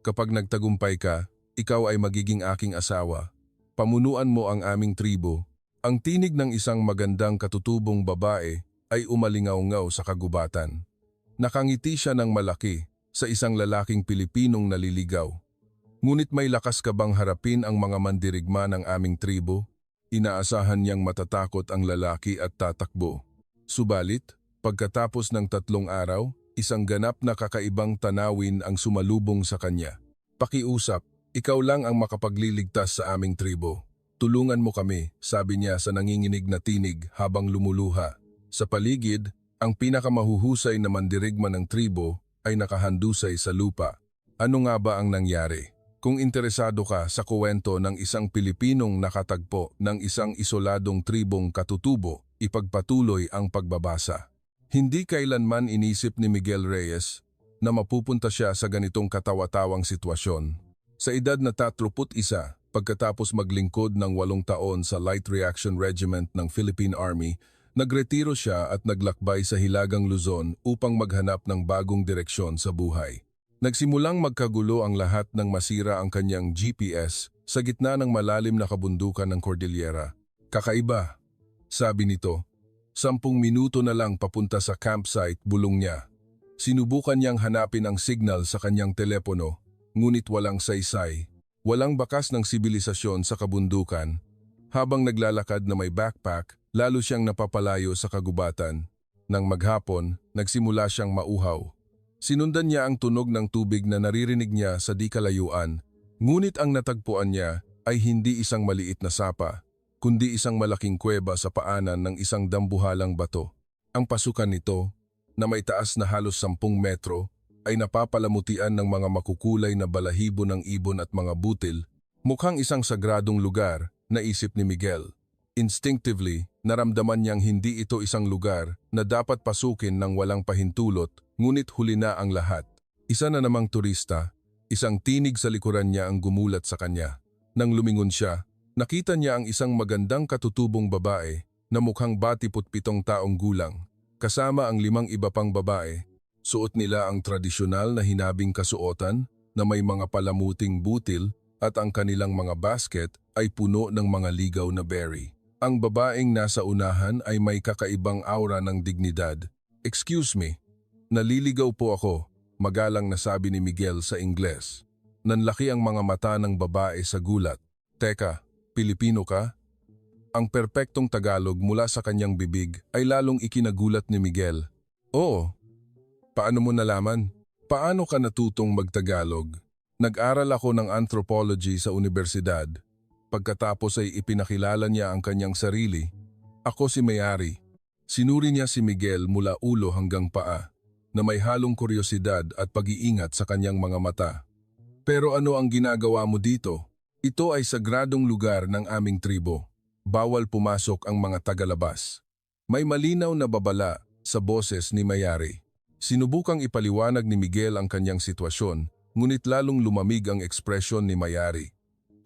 kapag nagtagumpay ka, ikaw ay magiging aking asawa. Pamunuan mo ang aming tribo. Ang tinig ng isang magandang katutubong babae ay umalingaw-ngaw sa kagubatan. Nakangiti siya ng malaki sa isang lalaking Pilipinong naliligaw. Ngunit may lakas ka bang harapin ang mga mandirigma ng aming tribo? Inaasahan niyang matatakot ang lalaki at tatakbo. Subalit, pagkatapos ng 3 araw, isang ganap na kakaibang tanawin ang sumalubong sa kanya. Pakiusap, ikaw lang ang makapagliligtas sa aming tribo. Tulungan mo kami, sabi niya sa nanginginig na tinig habang lumuluha. Sa paligid, ang pinakamahuhusay na mandirigma ng tribo ay nakahandusay sa lupa. Ano nga ba ang nangyari? Kung interesado ka sa kuwento ng isang Pilipinong nakatagpo ng isang isoladong tribong katutubo, ipagpatuloy ang pagbabasa. Hindi kailanman inisip ni Miguel Reyes na mapupunta siya sa ganitong katawa-tawang sitwasyon. Sa edad na 31, pagkatapos maglingkod ng 8 taon sa Light Reaction Regiment ng Philippine Army, nagretiro siya at naglakbay sa Hilagang Luzon upang maghanap ng bagong direksyon sa buhay. Nagsimulang magkagulo ang lahat nang masira ang kanyang GPS sa gitna ng malalim na kabundukan ng Cordillera. Kakaiba, sabi nito. 10 minuto na lang papunta sa campsite, bulong niya. Sinubukan niyang hanapin ang signal sa kanyang telepono, ngunit walang saysay. Walang bakas ng sibilisasyon sa kabundukan. Habang naglalakad na may backpack, lalo siyang napapalayo sa kagubatan. Nang maghapon, nagsimula siyang mauhaw. Sinundan niya ang tunog ng tubig na naririnig niya sa di kalayuan. Ngunit ang natagpuan niya ay hindi isang maliit na sapa, kundi isang malaking kuweba sa paanan ng isang dambuhalang bato. Ang pasukan nito, na may taas na halos 10 metro, ay napapalamutian ng mga makukulay na balahibo ng ibon at mga butil, mukhang isang sagradong lugar, naisip ni Miguel. Instinctively, naramdaman niyang hindi ito isang lugar na dapat pasukin ng walang pahintulot, ngunit huli na ang lahat. Isa na namang turista, isang tinig sa likuran niya ang gumulat sa kanya. Nang lumingon siya, nakita niya ang isang magandang katutubong babae na mukhang 27 taong gulang, kasama ang 5 iba pang babae. Suot nila ang tradisyonal na hinabing kasuotan na may mga palamuting butil at ang kanilang mga basket ay puno ng mga ligaw na berry. Ang babaeng nasa unahan ay may kakaibang aura ng dignidad. "Excuse me, naliligaw po ako," magalang na sabi ni Miguel sa Ingles. Nanlaki ang mga mata ng babae sa gulat. "Teka, Pilipino ka?" Ang perpektong Tagalog mula sa kanyang bibig ay lalong ikinagulat ni Miguel. "Oo." "Paano mo nalaman? Paano ka natutong magtagalog?" "Nag-aral ako ng anthropology sa universidad." Pagkatapos ay ipinakilala niya ang kanyang sarili. "Ako si Mayari." Sinuri niya si Miguel mula ulo hanggang paa, na may halong kuryosidad at pag-iingat sa kanyang mga mata. "Pero ano ang ginagawa mo dito? Ito ay sagradong lugar ng aming tribo. Bawal pumasok ang mga tagalabas." May malinaw na babala sa boses ni Mayari. Sinubukang ipaliwanag ni Miguel ang kanyang sitwasyon, ngunit lalong lumamig ang ekspresyon ni Mayari.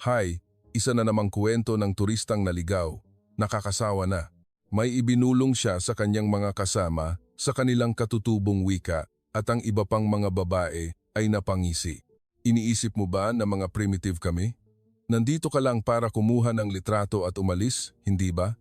"Hay, isa na namang kwento ng turistang naligaw, nakakasawa na." May ibinulong siya sa kanyang mga kasama sa kanilang katutubong wika at ang iba pang mga babae ay napangisi. "Iniisip mo ba na mga primitive kami? Nandito ka lang para kumuha ng litrato at umalis, hindi ba?"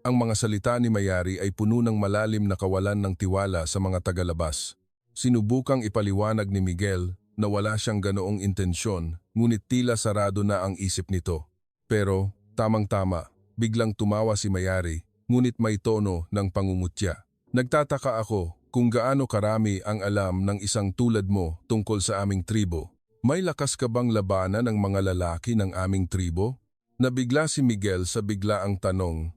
Ang mga salita ni Mayari ay puno ng malalim na kawalan ng tiwala sa mga tagalabas. Sinubukang ipaliwanag ni Miguel na wala siyang ganoong intensyon, ngunit tila sarado na ang isip nito. Pero, tamang-tama, biglang tumawa si Mayari, ngunit may tono ng pangungutya. "Nagtataka ako kung gaano karami ang alam ng isang tulad mo tungkol sa aming tribo. May lakas ka bang labanan ng mga lalaki ng aming tribo?" Nabigla si Miguel sa biglaang tanong.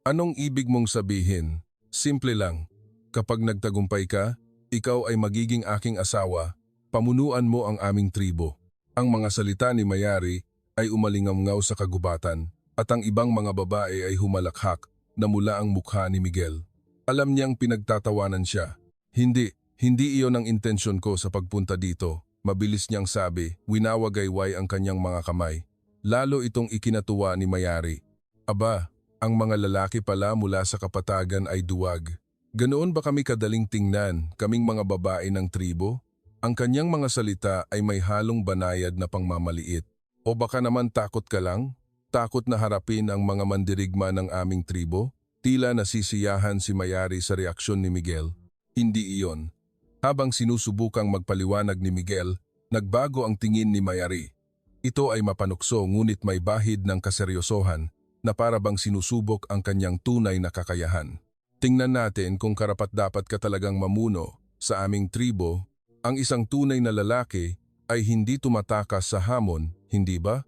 "Anong ibig mong sabihin?" "Simple lang. Kapag nagtagumpay ka, ikaw ay magiging aking asawa. Pamunuan mo ang aming tribo." Ang mga salita ni Mayari ay umalingamngaw sa kagubatan at ang ibang mga babae ay humalakhak na mula ang mukha ni Miguel. Alam niyang pinagtatawanan siya. Hindi iyon ang intensyon ko sa pagpunta dito." Mabilis niyang sabi, winawagayway ang kanyang mga kamay. Lalo itong ikinatuwa ni Mayari. "Aba, ang mga lalaki pala mula sa kapatagan ay duwag. Ganoon ba kami kadaling tingnan, kaming mga babae ng tribo? Ang kanyang mga salita ay may halong banayad na pangmamaliit. O baka naman takot ka lang? Takot na harapin ang mga mandirigma ng aming tribo? Tila nasisiyahan si Mayari sa reaksyon ni Miguel. Hindi iyon. Habang sinusubukang magpaliwanag ni Miguel, nagbago ang tingin ni Mayari. Ito ay mapanukso ngunit may bahid ng kaseryosohan na para bang sinusubok ang kanyang tunay na kakayahan. Tingnan natin kung karapat-dapat ka talagang mamuno sa aming tribo. Ang isang tunay na lalaki ay hindi tumatakas sa hamon, hindi ba?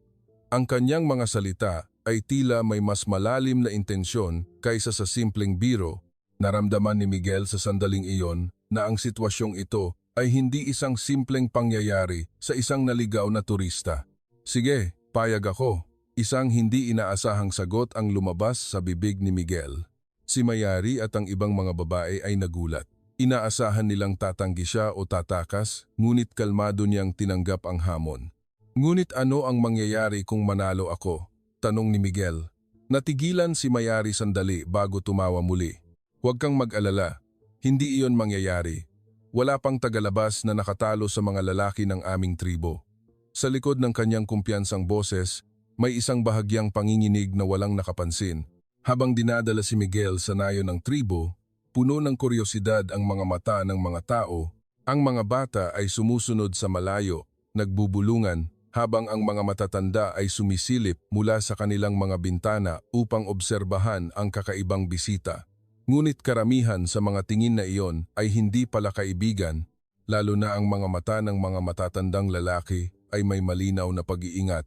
Ang kanyang mga salita ay tila may mas malalim na intensyon kaysa sa simpleng biro. Naramdaman ni Miguel sa sandaling iyon na ang sitwasyong ito ay hindi isang simpleng pangyayari sa isang naligaw na turista. Sige, payag ako. Isang hindi inaasahang sagot ang lumabas sa bibig ni Miguel. Si Mayari at ang ibang mga babae ay nagulat. Inaasahan nilang tatanggi siya o tatakas, ngunit kalmado niyang tinanggap ang hamon. Ngunit ano ang mangyayari kung manalo ako? Tanong ni Miguel. Natigilan si Mayari sandali bago tumawa muli. Huwag kang mag-alala. Hindi iyon mangyayari. Wala pang tagalabas na nakatalo sa mga lalaki ng aming tribo. Sa likod ng kanyang kumpiyansang boses, may isang bahagyang panginginig na walang nakapansin. Habang dinadala si Miguel sa nayo ng tribo, puno ng kuryosidad ang mga mata ng mga tao. Ang mga bata ay sumusunod sa malayo, nagbubulungan, habang ang mga matatanda ay sumisilip mula sa kanilang mga bintana upang obserbahan ang kakaibang bisita. Ngunit karamihan sa mga tingin na iyon ay hindi pala kaibigan, lalo na ang mga mata ng mga matatandang lalaki ay may malinaw na pag-iingat.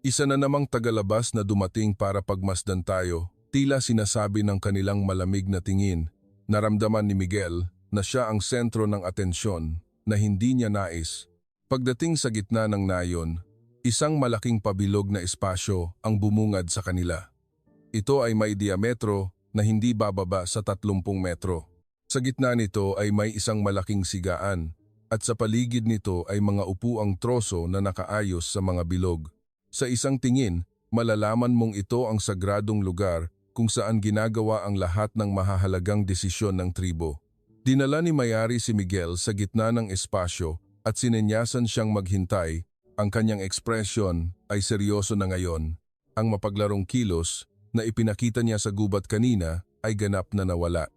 Isa na namang tagalabas na dumating para pagmasdan tayo, tila sinasabi ng kanilang malamig na tingin. Naramdaman ni Miguel na siya ang sentro ng atensyon na hindi niya nais. Pagdating sa gitna ng nayon, isang malaking pabilog na espasyo ang bumungad sa kanila. Ito ay may diametro na hindi bababa sa 30 metro. Sa gitna nito ay may isang malaking sigaan at sa paligid nito ay mga upuang troso na nakaayos sa mga bilog. Sa isang tingin, malalaman mong ito ang sagradong lugar kung saan ginagawa ang lahat ng mahahalagang desisyon ng tribo. Dinala ni Mayari si Miguel sa gitna ng espasyo at sinenyasan siyang maghintay. Ang kanyang ekspresyon ay seryoso na ngayon. Ang mapaglarong kilos na ipinakita niya sa gubat kanina ay ganap na nawala.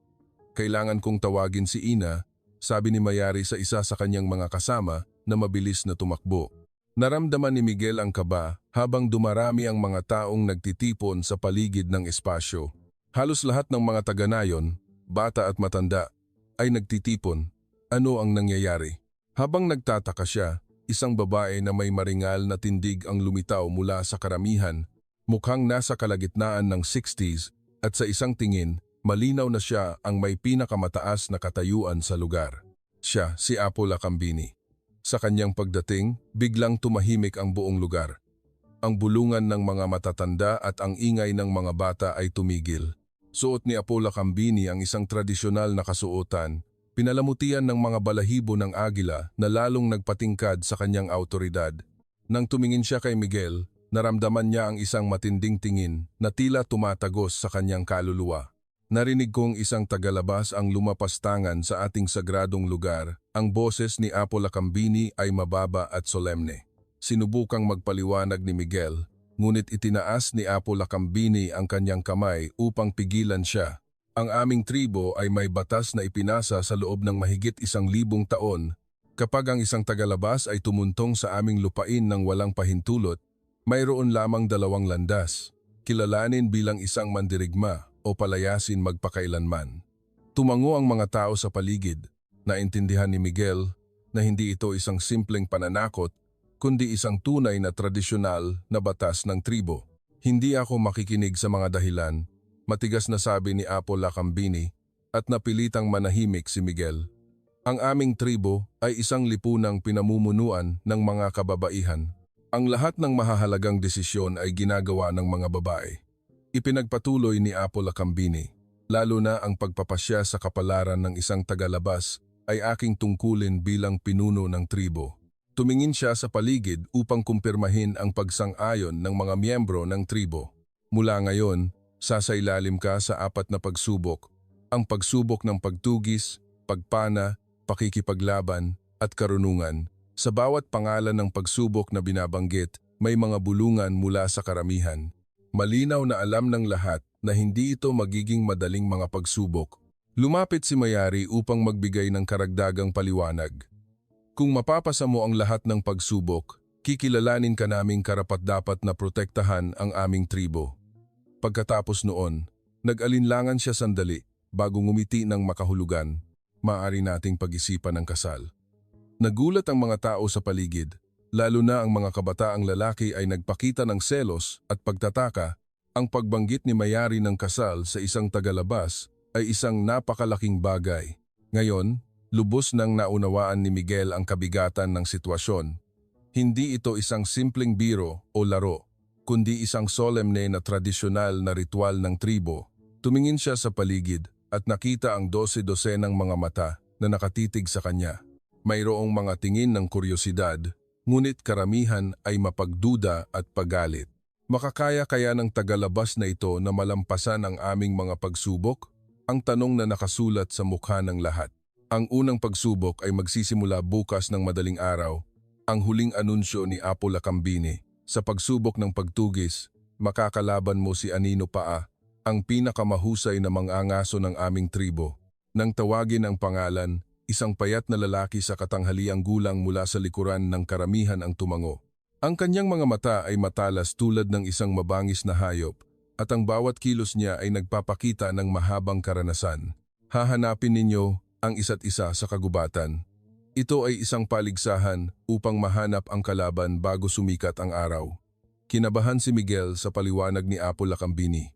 Kailangan kong tawagin si Ina, sabi ni Mayari sa isa sa kanyang mga kasama na mabilis na tumakbo. Naramdaman ni Miguel ang kaba habang dumarami ang mga taong nagtitipon sa paligid ng espasyo. Halos lahat ng mga taga-nayon, bata at matanda, ay nagtitipon. Ano ang nangyayari? Habang nagtataka siya, isang babae na may maringal na tindig ang lumitaw mula sa karamihan, mukhang nasa kalagitnaan ng 60s at sa isang tingin, malinaw na siya ang may pinakamataas na katayuan sa lugar. Siya, si Apo Lakambini. Sa kanyang pagdating, biglang tumahimik ang buong lugar. Ang bulungan ng mga matatanda at ang ingay ng mga bata ay tumigil. Suot ni Apo Lakambini ang isang tradisyonal na kasuotan, pinalamutian ng mga balahibo ng agila na lalong nagpatingkad sa kanyang autoridad. Nang tumingin siya kay Miguel, naramdaman niya ang isang matinding tingin na tila tumatagos sa kanyang kaluluwa. Narinig kong isang tagalabas ang lumapastangan sa ating sagradong lugar. Ang boses ni Apo Lakambini ay mababa at solemne. Sinubukang magpaliwanag ni Miguel, ngunit itinaas ni Apo Lakambini ang kanyang kamay upang pigilan siya. Ang aming tribo ay may batas na ipinasa sa loob ng mahigit 1,000 taon. Kapag ang isang tagalabas ay tumuntong sa aming lupain ng walang pahintulot, mayroon lamang 2 landas. Kilalanin bilang isang mandirigma o palayasin magpakailanman. Tumango ang mga tao sa paligid. Naintindihan ni Miguel na hindi ito isang simpleng pananakot, kundi isang tunay na tradisyonal na batas ng tribo. Hindi ako makikinig sa mga dahilan, matigas na sabi ni Apo Lakambini at napilitang manahimik si Miguel. Ang aming tribo ay isang lipunang pinamumunuan ng mga kababaihan. Ang lahat ng mahahalagang desisyon ay ginagawa ng mga babae. Ipinagpatuloy ni Apo Lakambini, lalo na ang pagpapasya sa kapalaran ng isang tagalabas ay aking tungkulin bilang pinuno ng tribo. Tumingin siya sa paligid upang kumpirmahin ang pagsang-ayon ng mga miyembro ng tribo. Mula ngayon, sasailalim ka sa 4 na pagsubok. Ang pagsubok ng pagtugis, pagpana, pakikipaglaban, at karunungan. Sa bawat pangalan ng pagsubok na binabanggit, may mga bulungan mula sa karamihan. Malinaw na alam ng lahat na hindi ito magiging madaling mga pagsubok. Lumapit si Mayari upang magbigay ng karagdagang paliwanag. Kung mapapasa mo ang lahat ng pagsubok, kikilalanin ka naming karapat-dapat na protektahan ang aming tribo. Pagkatapos noon, nag-alinlangan siya sandali bago ngumiti ng makahulugan. Maaari nating pag-isipan ang kasal. Nagulat ang mga tao sa paligid, lalo na ang mga kabataang lalaki ay nagpakita ng selos at pagtataka. Ang pagbanggit ni Mayari ng kasal sa isang tagalabas ay isang napakalaking bagay. Ngayon, lubos nang naunawaan ni Miguel ang kabigatan ng sitwasyon. Hindi ito isang simpleng biro o laro, kundi isang solemne na tradisyonal na ritual ng tribo. Tumingin siya sa paligid at nakita ang 12 ng mga mata na nakatitig sa kanya. Mayroong mga tingin ng kuryosidad, ngunit karamihan ay mapagduda at paggalit. Makakaya kaya ng tagalabas na ito na malampasan ang aming mga pagsubok? Ang tanong na nakasulat sa mukha ng lahat. Ang unang pagsubok ay magsisimula bukas ng madaling araw. Ang huling anunsyo ni Apo Lacambini. Sa pagsubok ng pagtugis, makakalaban mo si Anino Paa, ang pinakamahusay na mangangaso ng aming tribo. Nang tawagin ang pangalan, isang payat na lalaki sa katanghaliang gulang mula sa likuran ng karamihan ang tumango. Ang kanyang mga mata ay matalas tulad ng isang mabangis na hayop, at ang bawat kilos niya ay nagpapakita ng mahabang karanasan. Hahanapin ninyo ang isa't isa sa kagubatan. Ito ay isang paligsahan upang mahanap ang kalaban bago sumikat ang araw. Kinabahan si Miguel sa paliwanag ni Apo Lacambini.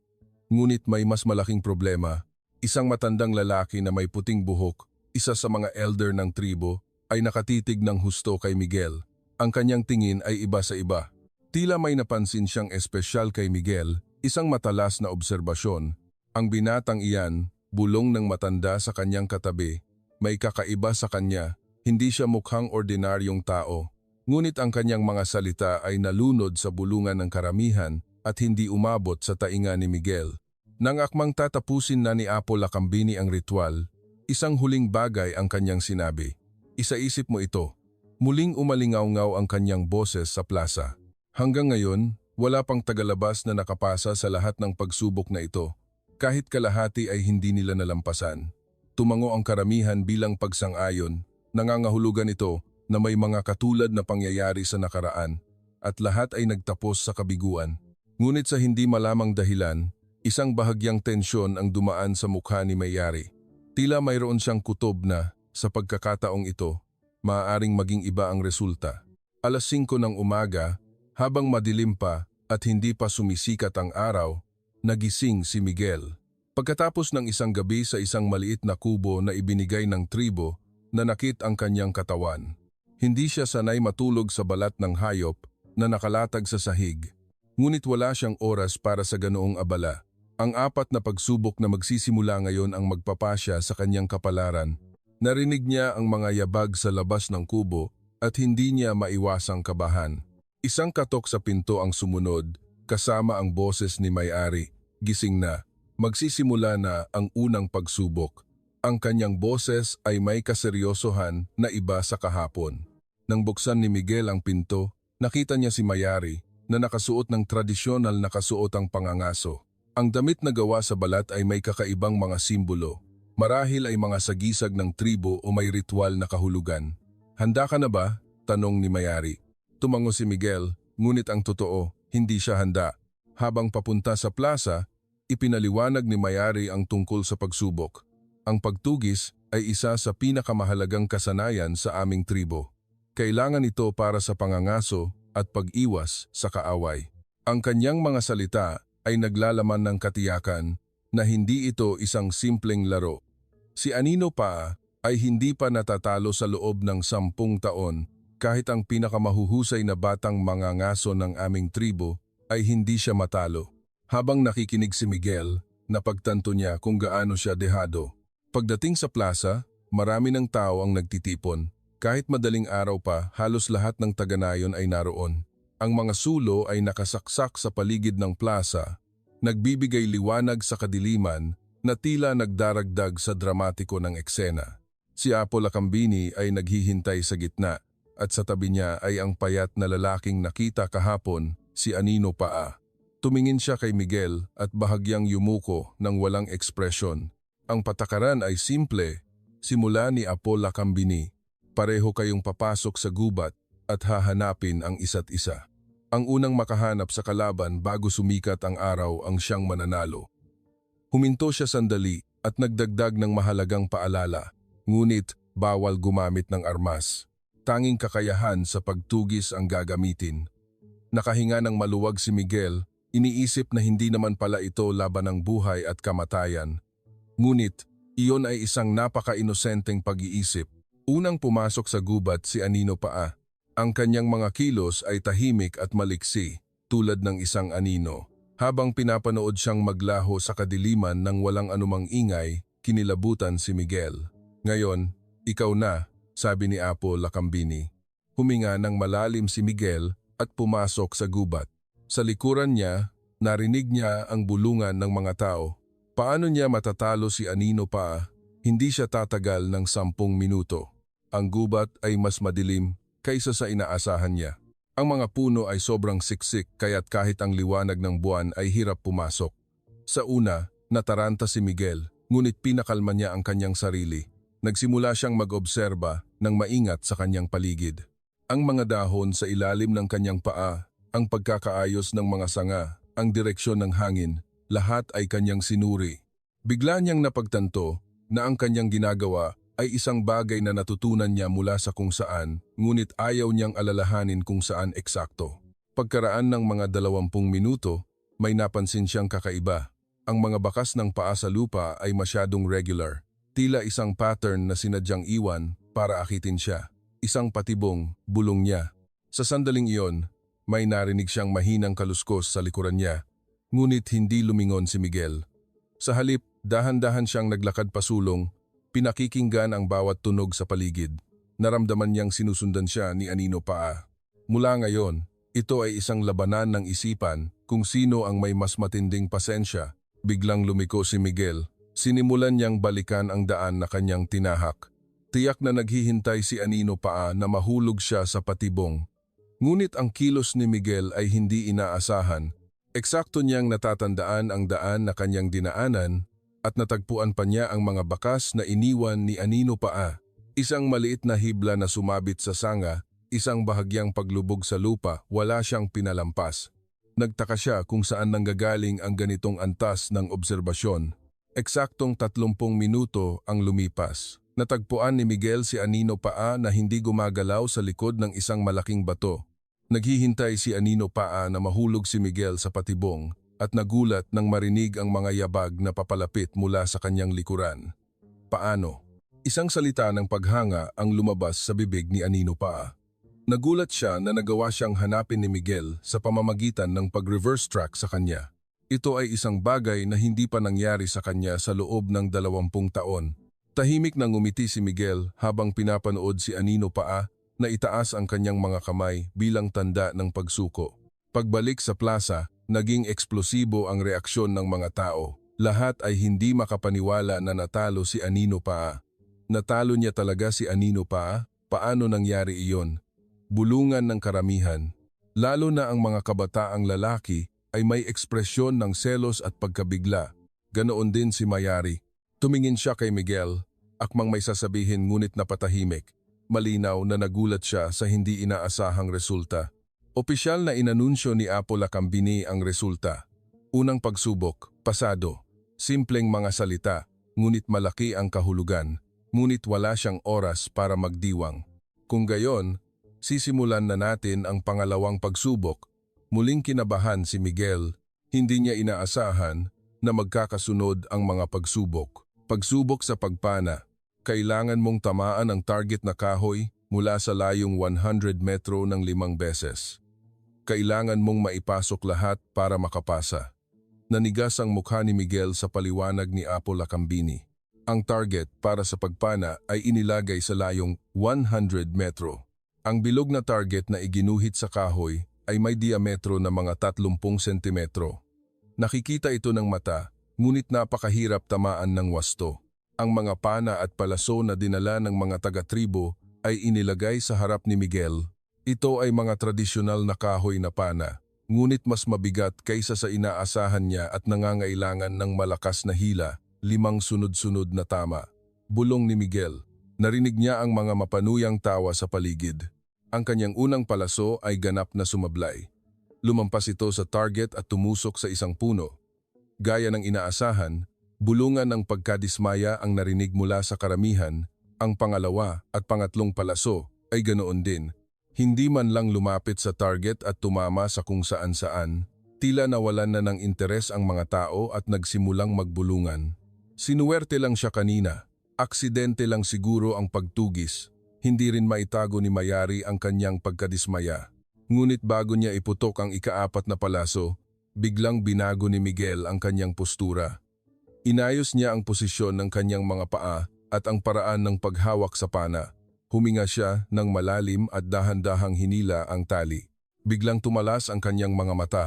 Ngunit may mas malaking problema. Isang matandang lalaki na may puting buhok, isa sa mga elder ng tribo, ay nakatitig ng husto kay Miguel. Ang kanyang tingin ay iba sa iba. Tila may napansin siyang espesyal kay Miguel, isang matalas na obserbasyon. Ang binatang iyan, bulong ng matanda sa kanyang katabi, may kakaiba sa kanya, hindi siya mukhang ordinaryong tao. Ngunit ang kanyang mga salita ay nalunod sa bulungan ng karamihan at hindi umabot sa tainga ni Miguel. Nang akmang tatapusin na ni Apo Lacambini ang ritual, isang huling bagay ang kanyang sinabi. Isaisip mo ito. Muling umalingaw-ngaw ang kanyang boses sa plaza. Hanggang ngayon, wala pang tagalabas na nakapasa sa lahat ng pagsubok na ito. Kahit kalahati ay hindi nila nalampasan. Tumango ang karamihan bilang pagsang-ayon. Nangangahulugan ito na may mga katulad na pangyayari sa nakaraan at lahat ay nagtapos sa kabiguan. Ngunit sa hindi malamang dahilan, isang bahagyang tensyon ang dumaan sa mukha ni Mayari. Tila mayroon siyang kutob na, sa pagkakataong ito, maaaring maging iba ang resulta. 5:00 ng umaga, habang madilim pa at hindi pa sumisikat ang araw, nagising si Miguel. Pagkatapos ng isang gabi sa isang maliit na kubo na ibinigay ng tribo, nanakit ang kanyang katawan. Hindi siya sanay matulog sa balat ng hayop na nakalatag sa sahig. Ngunit wala siyang oras para sa ganoong abala. Ang 4 na pagsubok na magsisimula ngayon ang magpapasya sa kanyang kapalaran. Narinig niya ang mga yabag sa labas ng kubo at hindi niya maiwasang kabahan. Isang katok sa pinto ang sumunod, kasama ang boses ni Mayari. Gising na. Magsisimula na ang unang pagsubok. Ang kanyang boses ay may kaseryosohan na iba sa kahapon. Nang buksan ni Miguel ang pinto, nakita niya si Mayari na nakasuot ng tradisyonal na kasuotang pangangaso. Ang damit na gawa sa balat ay may kakaibang mga simbolo. Marahil ay mga sagisag ng tribo o may ritual na kahulugan. Handa ka na ba? Tanong ni Mayari. Tumango si Miguel, ngunit ang totoo, hindi siya handa. Habang papunta sa plaza, ipinaliwanag ni Mayari ang tungkol sa pagsubok. Ang pagtugis ay isa sa pinakamahalagang kasanayan sa aming tribo. Kailangan ito para sa pangangaso at pag-iwas sa kaaway. Ang kanyang mga salita ay naglalaman ng katiyakan na hindi ito isang simpleng laro. Si Anino Paa ay hindi pa natatalo sa loob ng 10 taon kahit ang pinakamahuhusay na batang mangangaso ng aming tribo ay hindi siya matalo. Habang nakikinig si Miguel, napagtanto niya kung gaano siya dehado. Pagdating sa plaza, marami ng tao ang nagtitipon. Kahit madaling araw pa, halos lahat ng taga-nayon ay naroon. Ang mga sulo ay nakasaksak sa paligid ng plaza, nagbibigay liwanag sa kadiliman na tila nagdaragdag sa dramatiko ng eksena. Si Apo Lacambini ay naghihintay sa gitna at sa tabi niya ay ang payat na lalaking nakita kahapon, si Anino Paa. Tumingin siya kay Miguel at bahagyang yumuko ng walang ekspresyon. Ang patakaran ay simple, simula ni Apo Lacambini. Pareho kayong papasok sa gubat at hahanapin ang isa't isa. Ang unang makahanap sa kalaban bago sumikat ang araw ang siyang mananalo. Huminto siya sandali at nagdagdag ng mahalagang paalala, ngunit bawal gumamit ng armas. Tanging kakayahan sa pagtugis ang gagamitin. Nakahinga ng maluwag si Miguel, iniisip na hindi naman pala ito laban ng buhay at kamatayan. Ngunit, iyon ay isang napaka-inosenteng pag-iisip. Unang pumasok sa gubat si Anino Paa. Ang kanyang mga kilos ay tahimik at maliksi, tulad ng isang anino. Habang pinapanood siyang maglaho sa kadiliman ng walang anumang ingay, kinilabutan si Miguel. Ngayon, ikaw na, sabi ni Apo Lacambini. Huminga ng malalim si Miguel at pumasok sa gubat. Sa likuran niya, narinig niya ang bulungan ng mga tao. Paano niya matatalo si Anino Paa? Hindi siya tatagal ng 10 minuto. Ang gubat ay mas madilim kaysa sa inaasahan niya. Ang mga puno ay sobrang siksik kaya't kahit ang liwanag ng buwan ay hirap pumasok. Sa una, nataranta si Miguel, ngunit pinakalma niya ang kanyang sarili. Nagsimula siyang mag-obserba ng maingat sa kanyang paligid. Ang mga dahon sa ilalim ng kanyang paa, ang pagkakaayos ng mga sanga, ang direksyon ng hangin, lahat ay kanyang sinuri. Bigla niyang napagtanto na ang kanyang ginagawa ay isang bagay na natutunan niya mula sa kung saan, ngunit ayaw niyang alalahanin kung saan eksakto. Pagkaraan ng mga 20 minuto, may napansin siyang kakaiba. Ang mga bakas ng paa sa lupa ay masyadong regular. Tila isang pattern na sinadyang iwan para akitin siya. Isang patibong, bulong niya. Sa sandaling iyon, may narinig siyang mahinang kaluskos sa likuran niya. Ngunit hindi lumingon si Miguel. Sa halip, dahan-dahan siyang naglakad pasulong, pinakikinggan ang bawat tunog sa paligid. Naramdaman niyang sinusundan siya ni Anino Paa. Mula ngayon, ito ay isang labanan ng isipan kung sino ang may mas matinding pasensya. Biglang lumiko si Miguel. Sinimulan niyang balikan ang daan na kanyang tinahak. Tiyak na naghihintay si Anino Paa na mahulog siya sa patibong. Ngunit ang kilos ni Miguel ay hindi inaasahan. Eksakto niyang natatandaan ang daan na kanyang dinaanan at natagpuan pa niya ang mga bakas na iniwan ni Anino Paa. Isang maliit na hibla na sumabit sa sanga, isang bahagyang paglubog sa lupa, wala siyang pinalampas. Nagtaka siya kung saan nanggagaling ang ganitong antas ng obserbasyon. Eksaktong 30 minuto ang lumipas. Natagpuan ni Miguel si Anino Paa na hindi gumagalaw sa likod ng isang malaking bato. Naghihintay si Anino Paa na mahulog si Miguel sa patibong at nagulat nang marinig ang mga yabag na papalapit mula sa kanyang likuran. Paano? Isang salita ng paghanga ang lumabas sa bibig ni Anino Paa. Nagulat siya na nagawa siyang hanapin ni Miguel sa pamamagitan ng pag-reverse track sa kanya. Ito ay isang bagay na hindi pa nangyari sa kanya sa loob ng 20 taon. Tahimik na ngumiti si Miguel habang pinapanood si Anino Paa na itaas ang kanyang mga kamay bilang tanda ng pagsuko. Pagbalik sa plaza, naging eksplosibo ang reaksyon ng mga tao. Lahat ay hindi makapaniwala na natalo si Anino Paa. Natalo niya talaga si Anino Paa? Paano nangyari iyon? Bulungan ng karamihan. Lalo na ang mga kabataang lalaki ay may ekspresyon ng selos at pagkabigla. Ganoon din si Mayari. Tumingin siya kay Miguel, akmang may sasabihin ngunit napatahimik. Malinaw na nagulat siya sa hindi inaasahang resulta. Opisyal na inanunsyo ni Apo Lacambini ang resulta. Unang pagsubok, pasado. Simpleng mga salita, ngunit malaki ang kahulugan. Ngunit wala siyang oras para magdiwang. Kung gayon, sisimulan na natin ang pangalawang pagsubok. Muling kinabahan si Miguel. Hindi niya inaasahan na magkakasunod ang mga pagsubok. Pagsubok sa pagpana. Kailangan mong tamaan ang target na kahoy mula sa layong 100 metro ng 5 beses. Kailangan mong maipasok lahat para makapasa. Nanigas ang mukha ni Miguel sa paliwanag ni Apo Lacambini. Ang target para sa pagpana ay inilagay sa layong 100 metro. Ang bilog na target na iginuhit sa kahoy ay may diametro na mga 30 sentimetro. Nakikita ito ng mata, ngunit napakahirap tamaan ng wasto. Ang mga pana at palaso na dinala ng mga taga-tribo ay inilagay sa harap ni Miguel. Ito ay mga tradisyonal na kahoy na pana, ngunit mas mabigat kaysa sa inaasahan niya at nangangailangan ng malakas na hila, 5 sunod-sunod na tama. Bulong ni Miguel. Narinig niya ang mga mapanuyang tawa sa paligid. Ang kanyang unang palaso ay ganap na sumablay. Lumampas ito sa target at tumusok sa isang puno. Gaya ng inaasahan, bulungan ng pagkadismaya ang narinig mula sa karamihan. Ang pangalawa at pangatlong palaso ay ganoon din. Hindi man lang lumapit sa target at tumama sa kung saan-saan, tila nawalan na ng interes ang mga tao at nagsimulang magbulungan. Sinuwerte lang siya kanina. Aksidente lang siguro ang pagtugis. Hindi rin maitago ni Mayari ang kanyang pagkadismaya. Ngunit bago niya iputok ang ika-4 na palaso, biglang binago ni Miguel ang kanyang postura. Inayos niya ang posisyon ng kanyang mga paa at ang paraan ng paghawak sa pana. Huminga siya ng malalim at dahan-dahang hinila ang tali. Biglang tumalas ang kanyang mga mata.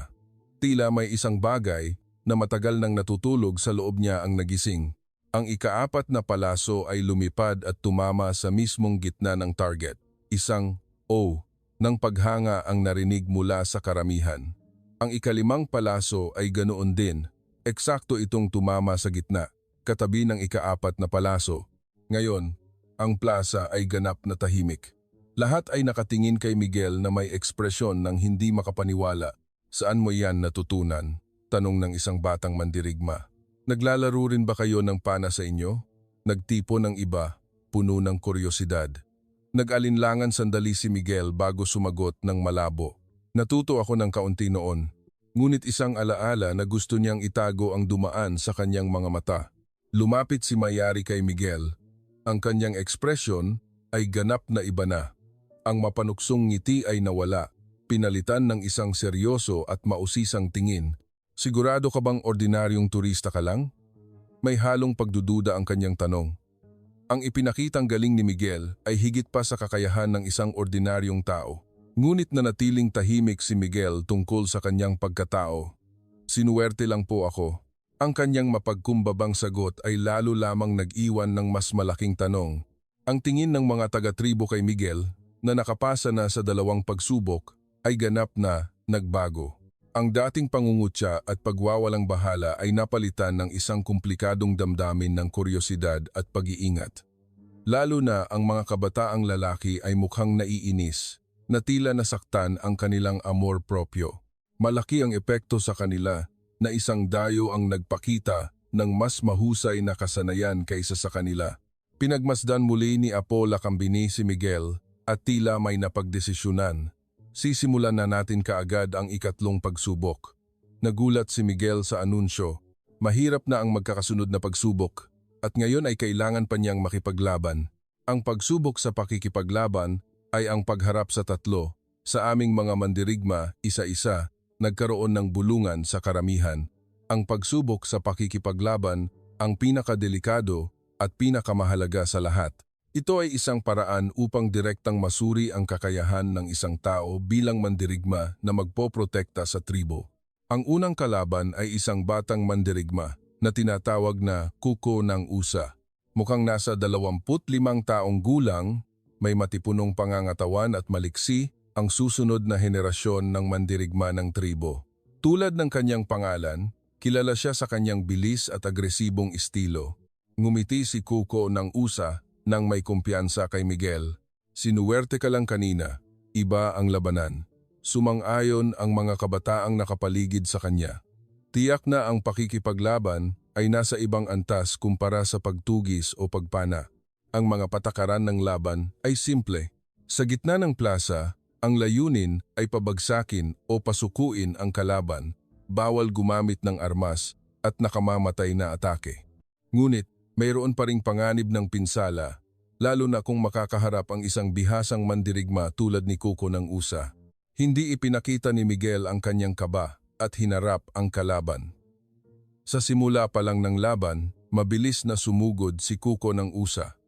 Tila may isang bagay na matagal nang natutulog sa loob niya ang nagising. Ang ika-4 na palaso ay lumipad at tumama sa mismong gitna ng target. Isang "oh" ng paghanga ang narinig mula sa karamihan. Ang ika-5 palaso ay ganoon din. Eksakto itong tumama sa gitna, katabi ng ika-4 na palaso. Ngayon, ang plaza ay ganap na tahimik. Lahat ay nakatingin kay Miguel na may ekspresyon ng hindi makapaniwala. Saan mo yan natutunan? Tanong ng isang batang mandirigma. Naglalaro rin ba kayo ng pana sa inyo? Nagtipo ng iba, puno ng kuryosidad. Nag-alinlangan sandali si Miguel bago sumagot ng malabo. Natuto ako ng kaunti noon. Ngunit isang alaala na gusto niyang itago ang dumaan sa kanyang mga mata. Lumapit si Mayari kay Miguel. Ang kanyang ekspresyon ay ganap na iba na. Ang mapanuksong ngiti ay nawala, pinalitan ng isang seryoso at mausisang tingin. Sigurado ka bang ordinaryong turista ka lang? May halong pagdududa ang kanyang tanong. Ang ipinakitang galing ni Miguel ay higit pa sa kakayahan ng isang ordinaryong tao. Ngunit nanatiling tahimik si Miguel tungkol sa kanyang pagkatao. Sinuwerte lang po ako. Ang kanyang mapagkumbabang sagot ay lalo lamang nag-iwan ng mas malaking tanong. Ang tingin ng mga taga-tribo kay Miguel, na nakapasa na sa 2 pagsubok, ay ganap na nagbago. Ang dating pangungutya at pagwawalang bahala ay napalitan ng isang komplikadong damdamin ng kuryosidad at pag-iingat. Lalo na ang mga kabataang lalaki ay mukhang naiinis, na tila nasaktan ang kanilang amor propyo. Malaki ang epekto sa kanila na isang dayo ang nagpakita ng mas mahusay na kasanayan kaysa sa kanila. Pinagmasdan muli ni Apo Lakambini si Miguel at tila may napagdesisyonan. Sisimulan na natin kaagad ang ika-3 pagsubok. Nagulat si Miguel sa anunsyo. Mahirap na ang magkakasunod na pagsubok at ngayon ay kailangan pa niyang makipaglaban. Ang pagsubok sa pakikipaglaban ay ang pagharap sa 3. Sa aming mga mandirigma, isa-isa, nagkaroon ng bulungan sa karamihan. Ang pagsubok sa pakikipaglaban ang pinakadelikado at pinakamahalaga sa lahat. Ito ay isang paraan upang direktang masuri ang kakayahan ng isang tao bilang mandirigma na magpoprotekta sa tribo. Ang unang kalaban ay isang batang mandirigma na tinatawag na Kuko ng Usa. Mukhang nasa 25 taong gulang, may matipunong pangangatawan at maliksi, ang susunod na henerasyon ng mandirigma ng tribo. Tulad ng kanyang pangalan, kilala siya sa kanyang bilis at agresibong estilo. Ngumiti si Kuko ng Usa nang may kumpiyansa kay Miguel. Sinuwerte ka lang kanina, iba ang labanan. Sumang-ayon ang mga kabataang nakapaligid sa kanya. Tiyak na ang pakikipaglaban ay nasa ibang antas kumpara sa pagtugis o pagpana. Ang mga patakaran ng laban ay simple. Sa gitna ng plaza, ang layunin ay pabagsakin o pasukuin ang kalaban, bawal gumamit ng armas at nakamamatay na atake. Ngunit mayroon pa ring panganib ng pinsala, lalo na kung makakaharap ang isang bihasang mandirigma tulad ni Kuko ng Usa. Hindi ipinakita ni Miguel ang kanyang kaba at hinarap ang kalaban. Sa simula pa lang ng laban, mabilis na sumugod si Kuko ng Usa.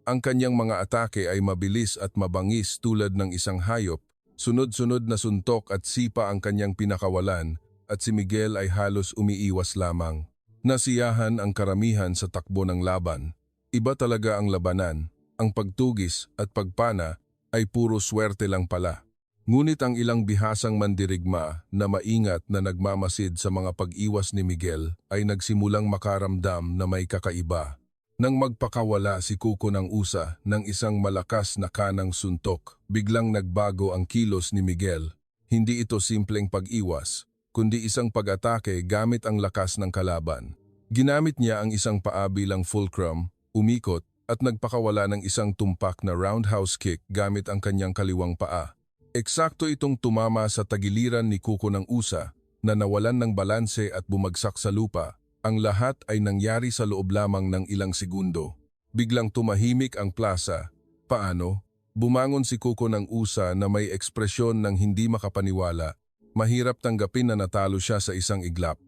Ang kanyang mga atake ay mabilis at mabangis tulad ng isang hayop. Sunod-sunod na suntok at sipa ang kanyang pinakawalan at si Miguel ay halos umiiwas lamang. Nasiyahan ang karamihan sa takbo ng laban. Iba talaga ang labanan, ang pagtugis at pagpana ay puro swerte lang pala. Ngunit ang ilang bihasang mandirigma na maingat na nagmamasid sa mga pag-iwas ni Miguel ay nagsimulang makaramdam na may kakaiba. Nang magpakawala si Kuko ng usa ng isang malakas na kanang suntok, biglang nagbago ang kilos ni Miguel. Hindi ito simpleng pag-iwas, kundi isang pag-atake gamit ang lakas ng kalaban. Ginamit niya ang isang paa bilang fulcrum, umikot at nagpakawala ng isang tumpak na roundhouse kick gamit ang kanyang kaliwang paa. Eksakto itong tumama sa tagiliran ni Kuko ng usa na nawalan ng balanse at bumagsak sa lupa. Ang lahat ay nangyari sa loob lamang ng ilang segundo. Biglang tumahimik ang plaza. Paano? Bumangon si Kuko ng usa na may ekspresyon ng hindi makapaniwala. Mahirap tanggapin na natalo siya sa isang iglap.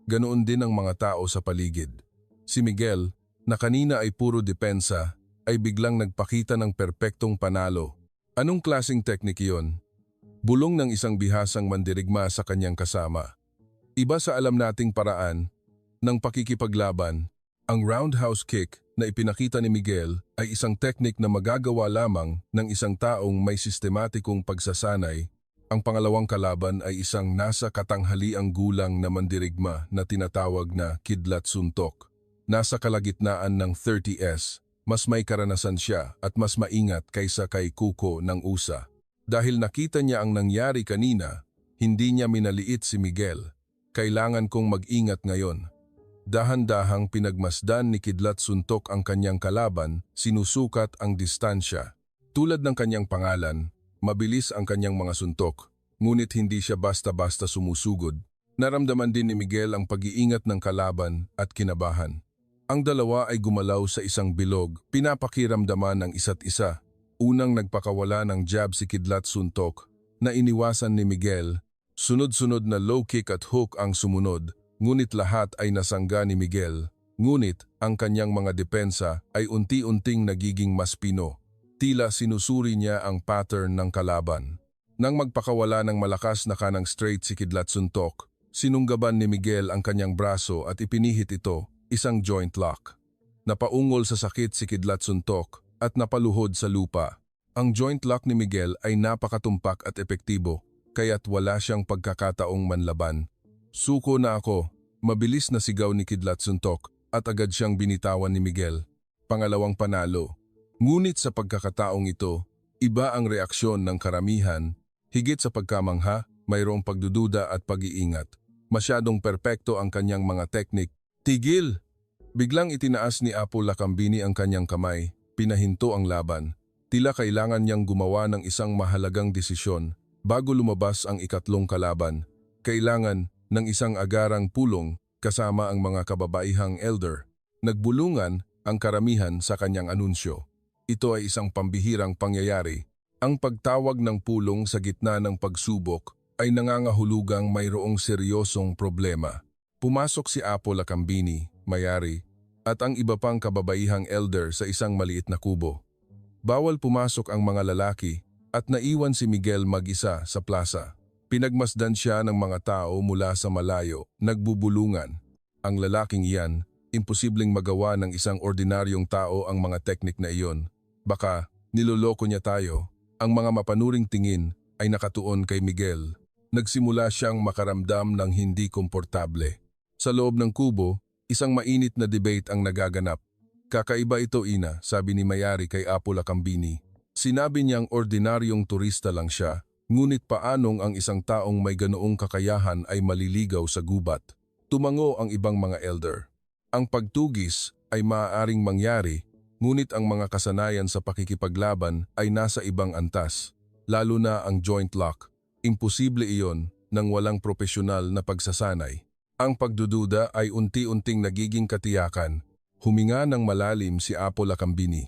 Ganoon din ang mga tao sa paligid. Si Miguel, na kanina ay puro depensa, ay biglang nagpakita ng perpektong panalo. Anong klaseng teknik iyon? Bulong ng isang bihasang mandirigma sa kanyang kasama. Iba sa alam nating paraan ng pakikipaglaban, ang roundhouse kick na ipinakita ni Miguel ay isang teknik na magagawa lamang ng isang taong may sistematikong pagsasanay. Ang pangalawang kalaban ay isang nasa katanghaliang gulang na mandirigma na tinatawag na kidlat suntok. Nasa kalagitnaan ng 30s, mas may karanasan siya at mas maingat kaysa kay Kuko ng usa. Dahil nakita niya ang nangyari kanina, hindi niya minaliit si Miguel. Kailangan kong mag-ingat ngayon. Dahan-dahang pinagmasdan ni Kidlat Suntok ang kanyang kalaban, sinusukat ang distansya. Tulad ng kanyang pangalan, mabilis ang kanyang mga suntok, ngunit hindi siya basta-basta sumusugod. Naramdaman din ni Miguel ang pag-iingat ng kalaban at kinabahan. Ang dalawa ay gumalaw sa isang bilog, pinapakiramdaman ng isa't isa. Unang nagpakawala ng jab si Kidlat Suntok na iniwasan ni Miguel. Sunod-sunod na low kick at hook ang sumunod. Ngunit lahat ay nasangga ni Miguel. Ngunit ang kanyang mga depensa ay unti-unting nagiging mas pino. Tila sinusuri niya ang pattern ng kalaban. Nang magpakawala ng malakas na kanang straight si Kidlat Suntok, sinunggaban ni Miguel ang kanyang braso at ipinihit ito, isang joint lock. Napaungol sa sakit si Kidlat Suntok at napaluhod sa lupa. Ang joint lock ni Miguel ay napakatumpak at epektibo, kaya't wala siyang pagkakataong manlaban. Suko na ako, mabilis na sigaw ni Kidlat Suntok at agad siyang binitawan ni Miguel. Pangalawang panalo. Ngunit sa pagkakataong ito, iba ang reaksyon ng karamihan. Higit sa pagkamangha, mayroong pagdududa at pag-iingat. Masyadong perpekto ang kanyang mga teknik. Tigil! Biglang itinaas ni Apo Lakambini ang kanyang kamay, pinahinto ang laban. Tila kailangan niyang gumawa ng isang mahalagang desisyon bago lumabas ang ikatlong kalaban. Kailangan ng isang agarang pulong kasama ang mga kababaihang elder. Nagbulungan ang karamihan sa kanyang anunsyo. Ito ay isang pambihirang pangyayari. Ang pagtawag ng pulong sa gitna ng pagsubok ay nangangahulugang mayroong seryosong problema. Pumasok si Apo Lakambini, Mayari, at ang iba pang kababaihang elder sa isang maliit na kubo. Bawal pumasok ang mga lalaki at naiwan si Miguel mag-isa sa plaza. Pinagmasdan siya ng mga tao mula sa malayo, nagbubulungan. Ang lalaking iyan, imposibleng magawa ng isang ordinaryong tao ang mga teknik na iyon. Baka niloloko niya tayo. Ang mga mapanuring tingin ay nakatuon kay Miguel. Nagsimula siyang makaramdam ng hindi komportable. Sa loob ng kubo, isang mainit na debate ang nagaganap. Kakaiba ito, Ina, sabi ni Mayari kay Apo Lakambini. Sinabi niyang ordinaryong turista lang siya. Ngunit paanong ang isang taong may ganoong kakayahan ay maliligaw sa gubat? Tumango ang ibang mga elder. Ang pagtugis ay maaaring mangyari, ngunit ang mga kasanayan sa pakikipaglaban ay nasa ibang antas. Lalo na ang joint lock. Imposible iyon nang walang propesyonal na pagsasanay. Ang pagdududa ay unti-unting nagiging katiyakan. Huminga ng malalim si Apo Lakambini.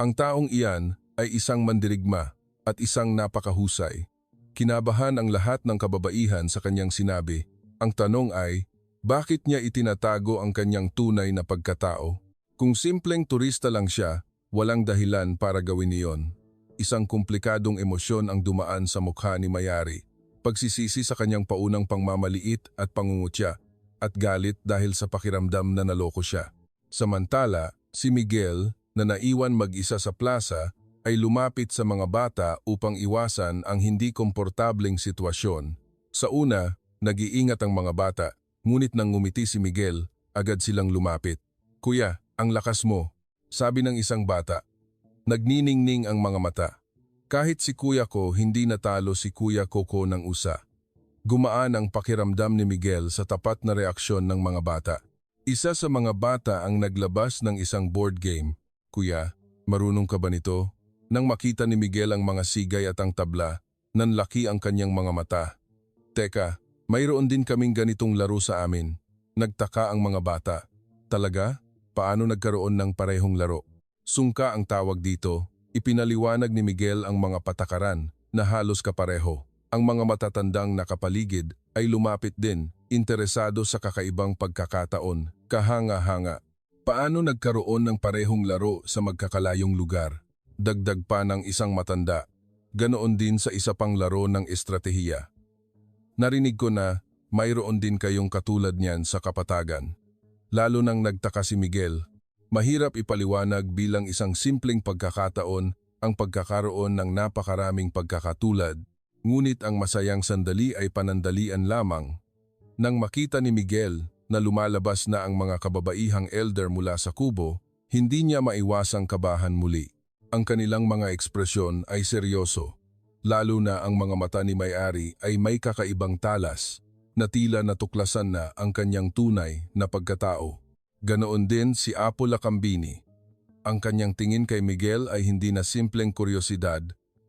Ang taong iyan ay isang mandirigma at isang napakahusay. Kinabahan ang lahat ng kababaihan sa kanyang sinabi. Ang tanong ay, bakit niya itinatago ang kanyang tunay na pagkatao? Kung simpleng turista lang siya, walang dahilan para gawin iyon. Isang komplikadong emosyon ang dumaan sa mukha ni Mayari. Pagsisisi sa kanyang paunang pangmamaliit at pangungutya. at galit dahil sa pakiramdam na naloko siya. Samantala, si Miguel na naiwan mag-isa sa plaza ay lumapit sa mga bata upang iwasan ang hindi komportableng sitwasyon. Sa una, nag-iingat ang mga bata, ngunit nang ngumiti si Miguel, agad silang lumapit. "Kuya, ang lakas mo," sabi ng isang bata. Nagniningning ang mga mata. Kahit si kuya ko, hindi natalo si Kuya Coco ng usa. Gumaan ang pakiramdam ni Miguel sa tapat na reaksyon ng mga bata. Isa sa mga bata ang naglabas ng isang board game. "Kuya, marunong ka ba nito?" Nang makita ni Miguel ang mga sigay at ang tabla, nanlaki ang kanyang mga mata. "Teka, mayroon din kaming ganitong laro sa amin." Nagtaka ang mga bata. "Talaga? Paano nagkaroon ng parehong laro?" Sungka ang tawag dito. Ipinaliwanag ni Miguel ang mga patakaran na halos kapareho. Ang mga matatandang nakapaligid ay lumapit din, interesado sa kakaibang pagkakataon, kahanga-hanga. Paano nagkaroon ng parehong laro sa magkakalayong lugar? Dagdag pa ng isang matanda. Ganoon din sa isa pang laro ng estratehiya. "Narinig ko na mayroon din kayong katulad niyan sa kapatagan." Lalo nang nagtaka si Miguel. Mahirap ipaliwanag bilang isang simpleng pagkakataon ang pagkakaroon ng napakaraming pagkakatulad, ngunit ang masayang sandali ay panandalian lamang. Nang makita ni Miguel na lumalabas na ang mga kababaihang elder mula sa kubo, hindi niya maiwasang kabahan muli. Ang kanilang mga ekspresyon ay seryoso, lalo na ang mga mata ni May-ari ay may kakaibang talas, na tila natuklasan na ang kanyang tunay na pagkatao. Ganoon din si Apo Lacambini. Ang kanyang tingin kay Miguel ay hindi na simpleng kuryosidad,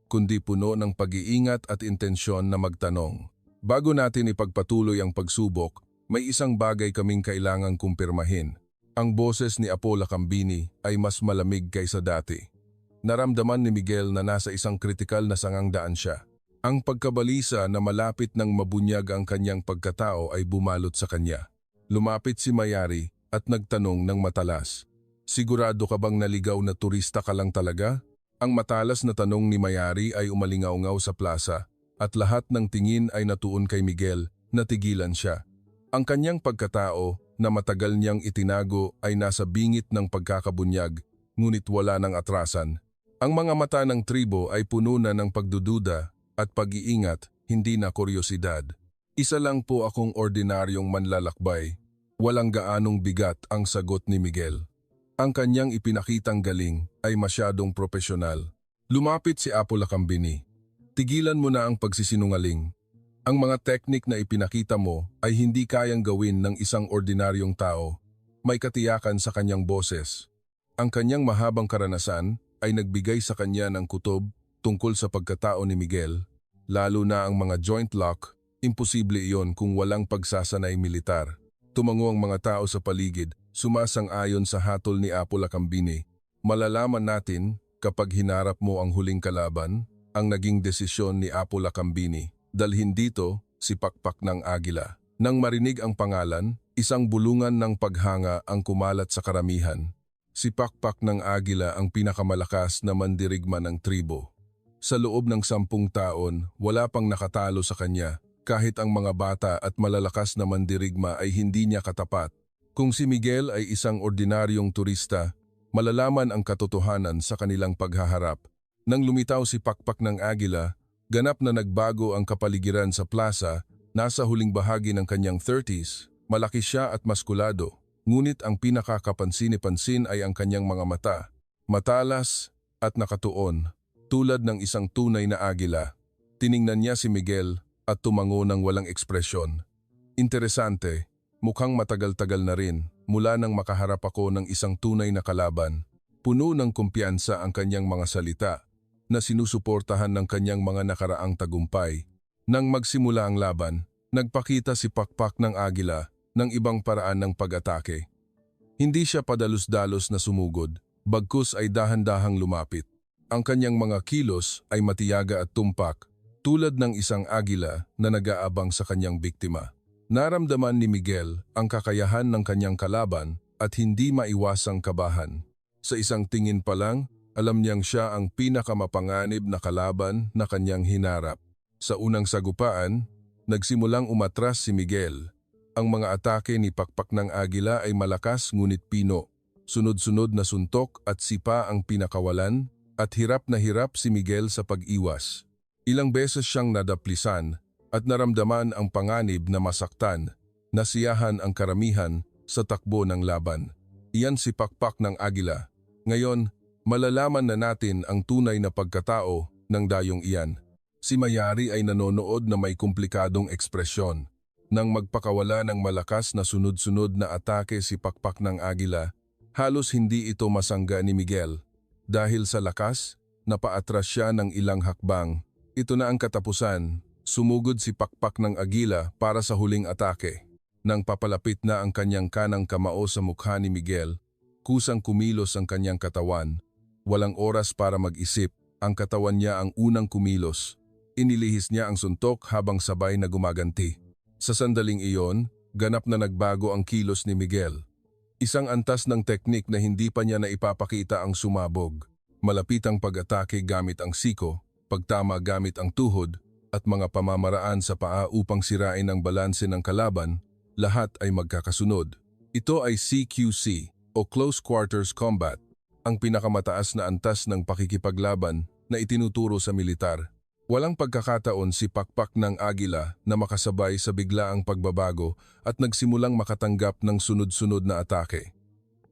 kundi puno ng pag-iingat at intensyon na magtanong. "Bago natin ipagpatuloy ang pagsubok, may isang bagay kaming kailangang kumpirmahin." Ang boses ni Apo Lacambini ay mas malamig kaysa dati. Naramdaman ni Miguel na nasa isang kritikal na sangangdaan siya. Ang pagkabalisa na malapit ng mabunyag ang kanyang pagkatao ay bumalot sa kanya. Lumapit si Mayari at nagtanong ng matalas, "Sigurado ka bang naligaw na turista ka lang talaga?" Ang matalas na tanong ni Mayari ay umalingaw-ngaw sa plaza at lahat ng tingin ay natuon kay Miguel. Natigilan siya. Ang kanyang pagkatao na matagal niyang itinago ay nasa bingit ng pagkakabunyag, ngunit wala ng atrasan. Ang mga mata ng tribo ay puno na ng pagdududa at pag-iingat, hindi na kuryosidad. "Isa lang po akong ordinaryong manlalakbay." Walang gaanong bigat ang sagot ni Miguel. Ang kanyang ipinakitang galing ay masyadong propesyonal. Lumapit si Apo Lacambini. "Tigilan mo na ang pagsisinungaling. Ang mga teknik na ipinakita mo ay hindi kayang gawin ng isang ordinaryong tao." May katiyakan sa kanyang boses. Ang kanyang mahabang karanasan ay nagbigay sa kanya ng kutob tungkol sa pagkatao ni Miguel, lalo na ang mga joint lock. Imposible iyon kung walang pagsasanay militar. Tumango ang mga tao sa paligid, sumasang-ayon sa hatol ni Apo Lacambini. "Malalaman natin kapag hinarap mo ang huling kalaban," ang naging desisyon ni Apo Lacambini. Dalhin dito si Pakpak ng Agila. Nang marinig ang pangalan, isang bulungan ng paghanga ang kumalat sa karamihan. Si Pakpak ng Agila ang pinakamalakas na mandirigma ng tribo. Sa loob ng 10 taon, wala pang nakatalo sa kanya. Kahit ang mga bata at malalakas na mandirigma ay hindi niya katapat. Kung si Miguel ay isang ordinaryong turista, malalaman ang katotohanan sa kanilang paghaharap. Nang lumitaw si Pakpak ng Agila, ganap na nagbago ang kapaligiran sa plaza. Nasa huling bahagi ng kanyang 30s, malaki siya at maskulado. Ngunit ang pinakakapansin-pansin ay ang kanyang mga mata. Matalas at nakatuon, tulad ng isang tunay na agila. Tiningnan niya si Miguel at tumango ng walang ekspresyon. "Interesante, mukhang matagal-tagal na rin mula nang makaharap ako ng isang tunay na kalaban." Puno ng kumpiyansa ang kanyang mga salita na sinusuportahan ng kanyang mga nakaraang tagumpay. Nang magsimula ang laban, nagpakita si Pakpak ng Agila ng ibang paraan ng pag-atake. Hindi siya padalos-dalos na sumugod, bagkus ay dahan-dahang lumapit. Ang kanyang mga kilos ay matiyaga at tumpak, tulad ng isang agila na nag-aabang sa kanyang biktima. Naramdaman ni Miguel ang kakayahan ng kanyang kalaban at hindi maiwasang kabahan. Sa isang tingin pa lang, alam niyang siya ang pinakamapanganib na kalaban na kanyang hinarap. Sa unang sagupaan, nagsimulang umatras si Miguel. Ang mga atake ni Pakpak ng Agila ay malakas ngunit pino. Sunod-sunod na suntok at sipa ang pinakawalan at hirap na hirap si Miguel sa pag-iwas. Ilang beses siyang nadaplisan at naramdaman ang panganib na masaktan, nasiyahan ang karamihan sa takbo ng laban. Iyan si Pakpak ng Agila. Ngayon, malalaman na natin ang tunay na pagkatao ng dayong iyan. Si Mayari ay nanonood na may komplikadong ekspresyon. Nang magpakawala ng malakas na sunod-sunod na atake si Pakpak ng Agila, halos hindi ito masangga ni Miguel. Dahil sa lakas, napaatras siya ng ilang hakbang. Ito na ang katapusan. Sumugod si Pakpak ng Agila para sa huling atake. Nang papalapit na ang kanyang kanang kamao sa mukha ni Miguel, kusang kumilos ang kanyang katawan. Walang oras para mag-isip, ang katawan niya ang unang kumilos. Inilihis niya ang suntok habang sabay na gumaganti. Sa sandaling iyon, ganap na nagbago ang kilos ni Miguel. Isang antas ng teknik na hindi pa niya naipapakita ang sumabog. Malapitang pag-atake gamit ang siko, pagtama gamit ang tuhod, at mga pamamaraan sa paa upang sirain ang balanse ng kalaban, lahat ay magkakasunod. Ito ay CQC o Close Quarters Combat, ang pinakamataas na antas ng pakikipaglaban na itinuturo sa militar. Walang pagkakataon si Pakpak ng Agila na makasabay sa biglaang pagbabago at nagsimulang makatanggap ng sunod-sunod na atake.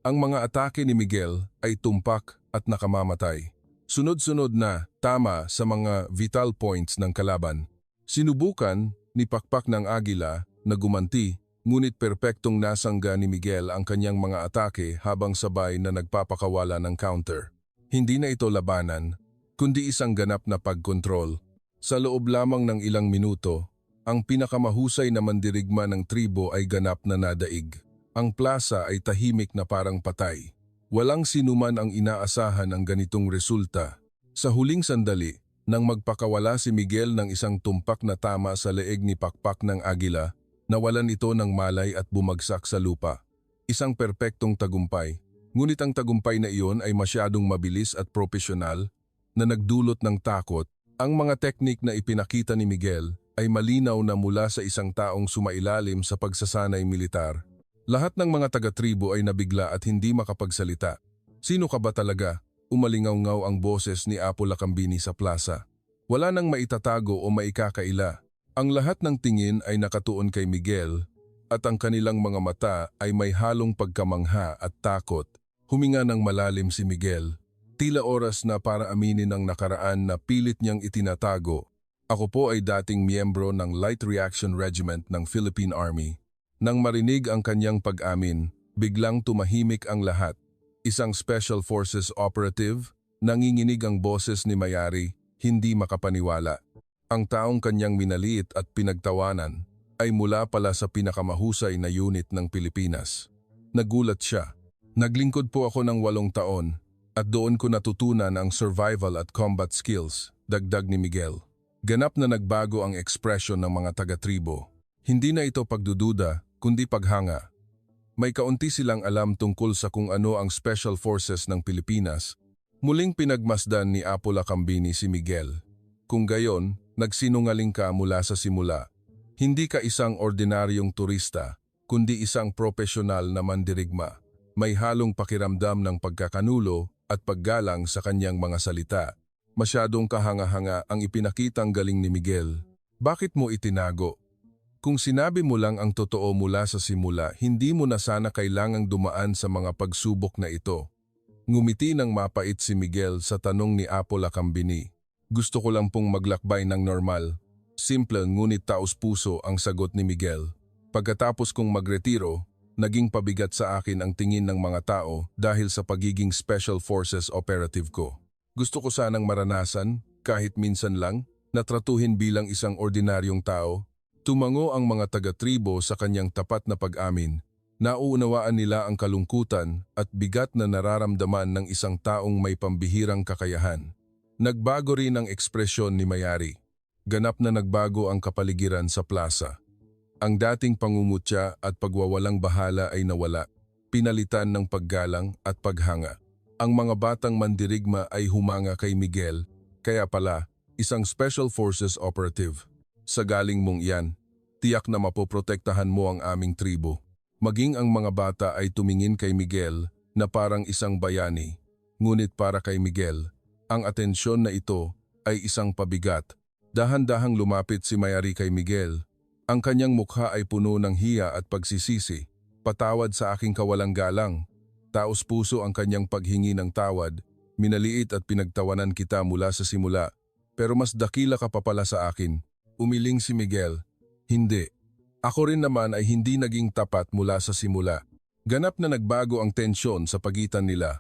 Ang mga atake ni Miguel ay tumpak at nakamamatay. Sunod-sunod na tama sa mga vital points ng kalaban. Sinubukan ni Pakpak ng Agila na gumanti, ngunit perpektong nasangga ni Miguel ang kanyang mga atake habang sabay na nagpapakawala ng counter. Hindi na ito labanan, kundi isang ganap na pagkontrol. Sa loob lamang ng ilang minuto, ang pinakamahusay na mandirigma ng tribo ay ganap na nadaig. Ang plaza ay tahimik na parang patay. Walang sinuman ang inaasahan ang ganitong resulta. Sa huling sandali, nang magpakawala si Miguel ng isang tumpak na tama sa leeg ni Pakpak ng Agila, nawalan ito ng malay at bumagsak sa lupa. Isang perpektong tagumpay, ngunit ang tagumpay na iyon ay masyadong mabilis at propesyonal na nagdulot ng takot. Ang mga teknik na ipinakita ni Miguel ay malinaw na mula sa isang taong sumailalim sa pagsasanay militar. Lahat ng mga taga-tribo ay nabigla at hindi makapagsalita. Sino ka ba talaga? Umalingaw-ngaw ang boses ni Apo Lakambini sa plaza. Wala nang maitatago o maikakaila. Ang lahat ng tingin ay nakatuon kay Miguel at ang kanilang mga mata ay may halong pagkamangha at takot. Huminga ng malalim si Miguel. Tila oras na para aminin ang nakaraan na pilit niyang itinatago. Ako po ay dating miyembro ng Light Reaction Regiment ng Philippine Army. Nang marinig ang kanyang pag-amin, biglang tumahimik ang lahat. Isang Special Forces operative, nanginginig ang boses ni Mayari, hindi makapaniwala. Ang taong kanyang minaliit at pinagtawanan ay mula pala sa pinakamahusay na unit ng Pilipinas. Nagulat siya. Naglingkod po ako ng 8 taon at doon ko natutunan ang survival at combat skills, dagdag ni Miguel. Ganap na nagbago ang ekspresyon ng mga taga-tribo. Hindi na ito pagdududa, kundi paghanga. May kaunti silang alam tungkol sa kung ano ang Special Forces ng Pilipinas. Muling pinagmasdan ni Apo Lakambini si Miguel. Kung gayon, nagsinungaling ka mula sa simula. Hindi ka isang ordinaryong turista, kundi isang propesyonal na mandirigma. May halong pakiramdam ng pagkakanulo at paggalang sa kanyang mga salita. Masyadong kahanga-hanga ang ipinakitang galing ni Miguel. Bakit mo itinago? Kung sinabi mo lang ang totoo mula sa simula, hindi mo na sana kailangang dumaan sa mga pagsubok na ito. Ngumiti ng mapait si Miguel sa tanong ni Apo Lakambini. Gusto ko lang pong maglakbay ng normal. Simple ngunit taos-puso ang sagot ni Miguel. Pagkatapos kong magretiro, naging pabigat sa akin ang tingin ng mga tao dahil sa pagiging Special Forces operative ko. Gusto ko sanang maranasan, kahit minsan lang, na tratuhin bilang isang ordinaryong tao. Tumango ang mga taga-tribo sa kanyang tapat na pag-amin. Nauunawaan nila ang kalungkutan at bigat na nararamdaman ng isang taong may pambihirang kakayahan. Nagbago rin ang ekspresyon ni Mayari. Ganap na nagbago ang kapaligiran sa plaza. Ang dating pangungutya at pagwawalang bahala ay nawala, pinalitan ng paggalang at paghanga. Ang mga batang mandirigma ay humanga kay Miguel, kaya pala, isang Special Forces operative. Sa galing mong iyan, Tiyak na mapoprotektahan mo ang aming tribo. Maging ang mga bata ay tumingin kay Miguel na parang isang bayani. Ngunit para kay Miguel, ang atensyon na ito ay isang pabigat. Dahan-dahang lumapit si Mayari kay Miguel. Ang kanyang mukha ay puno ng hiya at pagsisisi. Patawad sa aking kawalang galang. Taos puso ang kanyang paghingi ng tawad. Minaliit at pinagtawanan kita mula sa simula. Pero mas dakila ka pa pala sa akin. Umiling si Miguel. Hindi. Ako rin naman ay hindi naging tapat mula sa simula. Ganap na nagbago ang tensyon sa pagitan nila.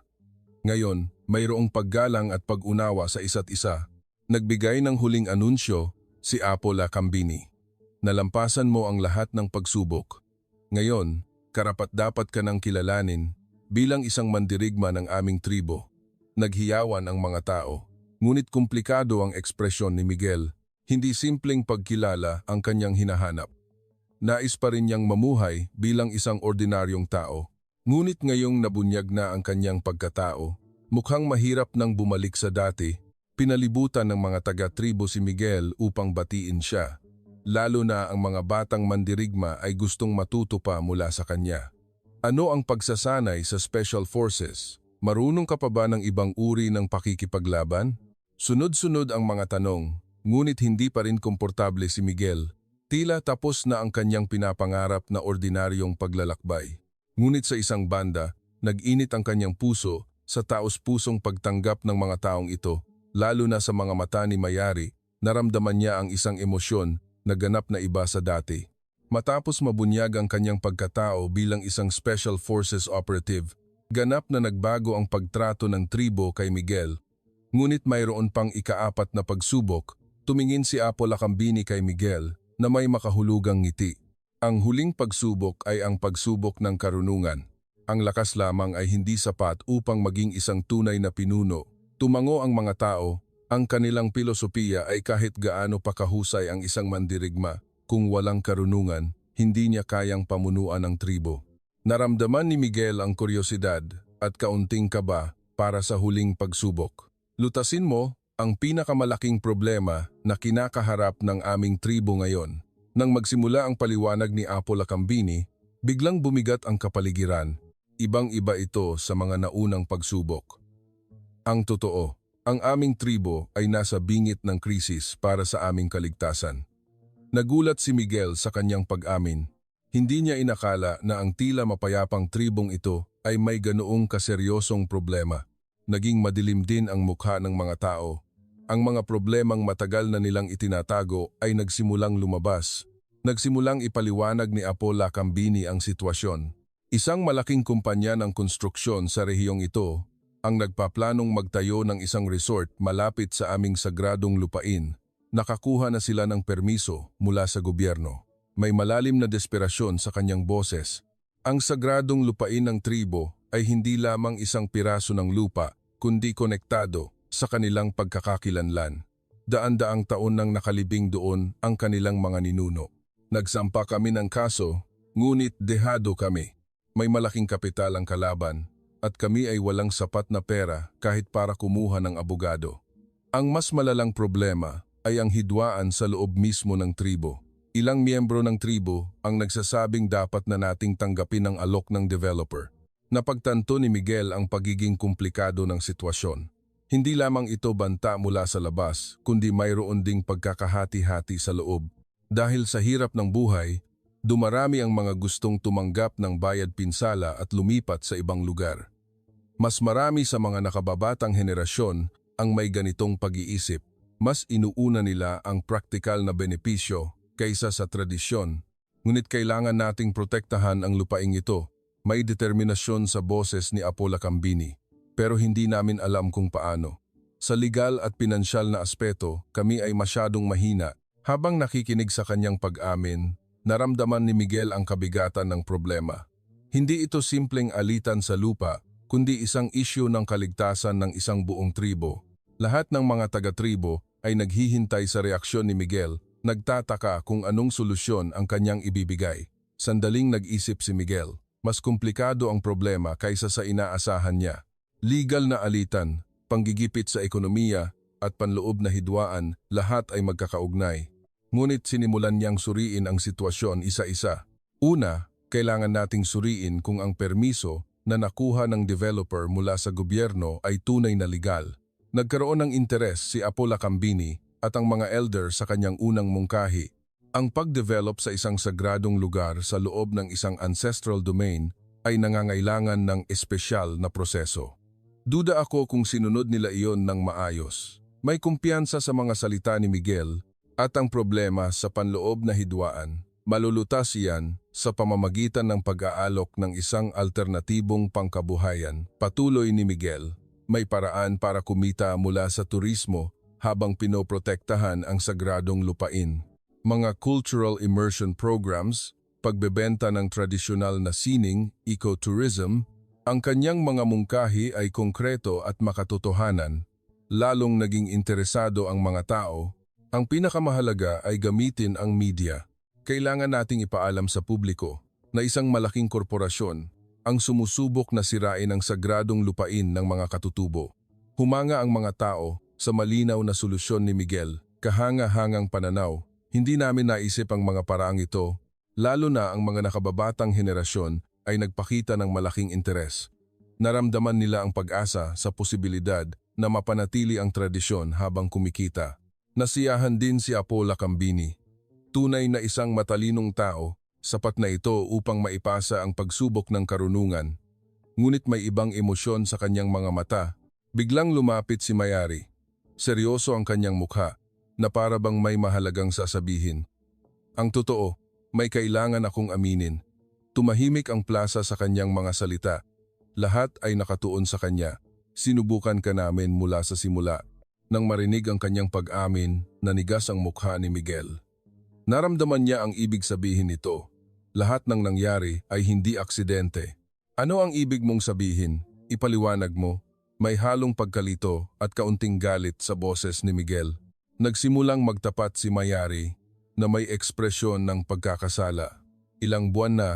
Ngayon, mayroong paggalang at pag-unawa sa isa't isa. Nagbigay ng huling anunsyo si Apola Cambini. Nalampasan mo ang lahat ng pagsubok. Ngayon, karapat-dapat ka nang kilalanin bilang isang mandirigma ng aming tribo. Naghiyawan ang mga tao. Ngunit komplikado ang ekspresyon ni Miguel. Hindi simpleng pagkilala ang kanyang hinahanap. Nais pa rin niyang mamuhay bilang isang ordinaryong tao. Ngunit ngayong nabunyag na ang kanyang pagkatao, mukhang mahirap nang bumalik sa dati. Pinalibutan ng mga taga-tribo si Miguel upang batiin siya. Lalo na ang mga batang mandirigma ay gustong matuto pa mula sa kanya. Ano ang pagsasanay sa Special Forces? Marunong ka pa ba ng ibang uri ng pakikipaglaban? Sunod-sunod ang mga tanong, ngunit hindi pa rin komportable si Miguel. Tila tapos na ang kanyang pinapangarap na ordinaryong paglalakbay. Ngunit sa isang banda, nag-init ang kanyang puso sa taos-pusong pagtanggap ng mga taong ito, lalo na sa mga mata ni Mayari. Naramdaman niya ang isang emosyon na ganap na iba sa dati. Matapos mabunyag ang kanyang pagkatao bilang isang Special Forces operative, ganap na nagbago ang pagtrato ng tribo kay Miguel. Ngunit mayroon pang ikaapat na pagsubok, tumingin si Apola Cambini kay Miguel na may makahulugang ngiti. Ang huling pagsubok ay ang pagsubok ng karunungan. Ang lakas lamang ay hindi sapat upang maging isang tunay na pinuno. Tumango ang mga tao. Ang kanilang pilosopiya ay kahit gaano pa kahusay ang isang mandirigma, kung walang karunungan, hindi niya kayang pamunuan ang tribo. Naramdaman ni Miguel ang kuryosidad at kaunting kaba para sa huling pagsubok. Lutasin mo ang pinakamalaking problema na kinakaharap ng aming tribo ngayon. Nang magsimula ang paliwanag ni Apola Cambini, biglang bumigat ang kapaligiran. Ibang-iba ito sa mga naunang pagsubok. Ang totoo, ang aming tribo ay nasa bingit ng krisis para sa aming kaligtasan. Nagulat si Miguel sa kanyang pag-amin. Hindi niya inakala na ang tila mapayapang tribong ito ay may ganoong kaseryosong problema. Naging madilim din ang mukha ng mga tao. Ang mga problemang matagal na nilang itinatago ay nagsimulang lumabas. Nagsimulang ipaliwanag ni Apola Cambini ang sitwasyon. Isang malaking kumpanya ng konstruksyon sa rehiyong ito ang nagpaplanong magtayo ng isang resort malapit sa aming sagradong lupain. Nakakuha na sila ng permiso mula sa gobyerno. May malalim na desperasyon sa kanyang boses. Ang sagradong lupain ng tribo ay hindi lamang isang piraso ng lupa, kundi konektado sa kanilang pagkakakilanlan. Daan-daang taon nang nakalibing doon ang kanilang mga ninuno. Nagsampa kami ng kaso, ngunit dehado kami. May malaking kapital ang kalaban. At kami ay walang sapat na pera kahit para kumuha ng abogado. Ang mas malalang problema ay ang hidwaan sa loob mismo ng tribo. Ilang miyembro ng tribo ang nagsasabing dapat na nating tanggapin ang alok ng developer. Napagtanto ni Miguel ang pagiging komplikado ng sitwasyon. Hindi lamang ito banta mula sa labas, kundi mayroon ding pagkakahati-hati sa loob. Dahil sa hirap ng buhay, dumarami ang mga gustong tumanggap ng bayad pinsala at lumipat sa ibang lugar. Mas marami sa mga nakababatang henerasyon ang may ganitong pag-iisip. Mas inuuna nila ang praktikal na benepisyo kaysa sa tradisyon. Ngunit kailangan nating protektahan ang lupaing ito. May determinasyon sa boses ni Apola Cambini, pero hindi namin alam kung paano. Sa legal at pinansyal na aspeto, kami ay masyadong mahina. Habang nakikinig sa kanyang pag-amin, naramdaman ni Miguel ang kabigatan ng problema. Hindi ito simpleng alitan sa lupa, kundi isang isyu ng kaligtasan ng isang buong tribo. Lahat ng mga taga-tribo ay naghihintay sa reaksyon ni Miguel, nagtataka kung anong solusyon ang kanyang ibibigay. Sandaling nag-isip si Miguel, mas komplikado ang problema kaysa sa inaasahan niya. Legal na alitan, panggigipit sa ekonomiya, at panloob na hidwaan, lahat ay magkakaugnay. Ngunit sinimulan niyang suriin ang sitwasyon isa-isa. Una, kailangan nating suriin kung ang permiso na nakuha ng developer mula sa gobyerno ay tunay na legal. Nagkaroon ng interes si Apo Lacambini at ang mga elder sa kanyang unang mungkahi. Ang pag-develop sa isang sagradong lugar sa loob ng isang ancestral domain ay nangangailangan ng espesyal na proseso. Duda ako kung sinunod nila iyon ng maayos. May kumpiyansa sa mga salita ni Miguel at ang problema sa panloob na hidwaan. Malulutas iyan sa pamamagitan ng pag-aalok ng isang alternatibong pangkabuhayan. Patuloy ni Miguel, may paraan para kumita mula sa turismo habang pinoprotektahan ang sagradong lupain. Mga cultural immersion programs, pagbebenta ng tradisyonal na sining, ecotourism, ang kanyang mga mungkahi ay konkreto at makatotohanan. Lalong naging interesado ang mga tao. Ang pinakamahalaga ay gamitin ang media. Kailangan nating ipaalam sa publiko na isang malaking korporasyon ang sumusubok na sirain ang sagradong lupain ng mga katutubo. Humanga ang mga tao sa malinaw na solusyon ni Miguel, kahanga-hangang pananaw. Hindi namin naisip ang mga paraang ito, lalo na ang mga nakababatang henerasyon ay nagpakita ng malaking interes. Naramdaman nila ang pag-asa sa posibilidad na mapanatili ang tradisyon habang kumikita. Nasiyahan din si Apo Lacambini. Tunay na isang matalinong tao, sapat na ito upang maipasa ang pagsubok ng karunungan. Ngunit may ibang emosyon sa kanyang mga mata. Biglang lumapit si Mayari. Seryoso ang kanyang mukha, na para bang may mahalagang sasabihin. Ang totoo, may kailangan akong aminin. Tumahimik ang plaza sa kanyang mga salita. Lahat ay nakatuon sa kanya. Sinubukan ka namin mula sa simula. Nang marinig ang kanyang pag-amin, nanigas ang mukha ni Miguel. Naramdaman niya ang ibig sabihin nito. Lahat ng nangyari ay hindi aksidente. Ano ang ibig mong sabihin? Ipaliwanag mo. May halong pagkalito at kaunting galit sa boses ni Miguel. Nagsimulang magtapat si Mayari na may ekspresyon ng pagkakasala. Ilang buwan na,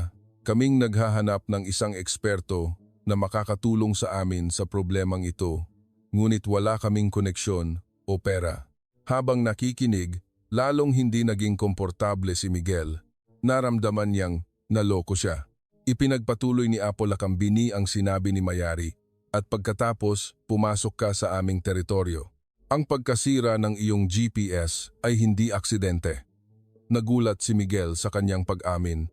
kaming naghahanap ng isang eksperto na makakatulong sa amin sa problemang ito. Ngunit wala kaming koneksyon o pera. Habang nakikinig, lalong hindi naging komportable si Miguel. Naramdaman niyang naloko siya. Ipinagpatuloy ni Apo Lacambini ang sinabi ni Mayari, at pagkatapos pumasok ka sa aming teritoryo. Ang pagkasira ng iyong GPS ay hindi aksidente. Nagulat si Miguel sa kanyang pag-amin.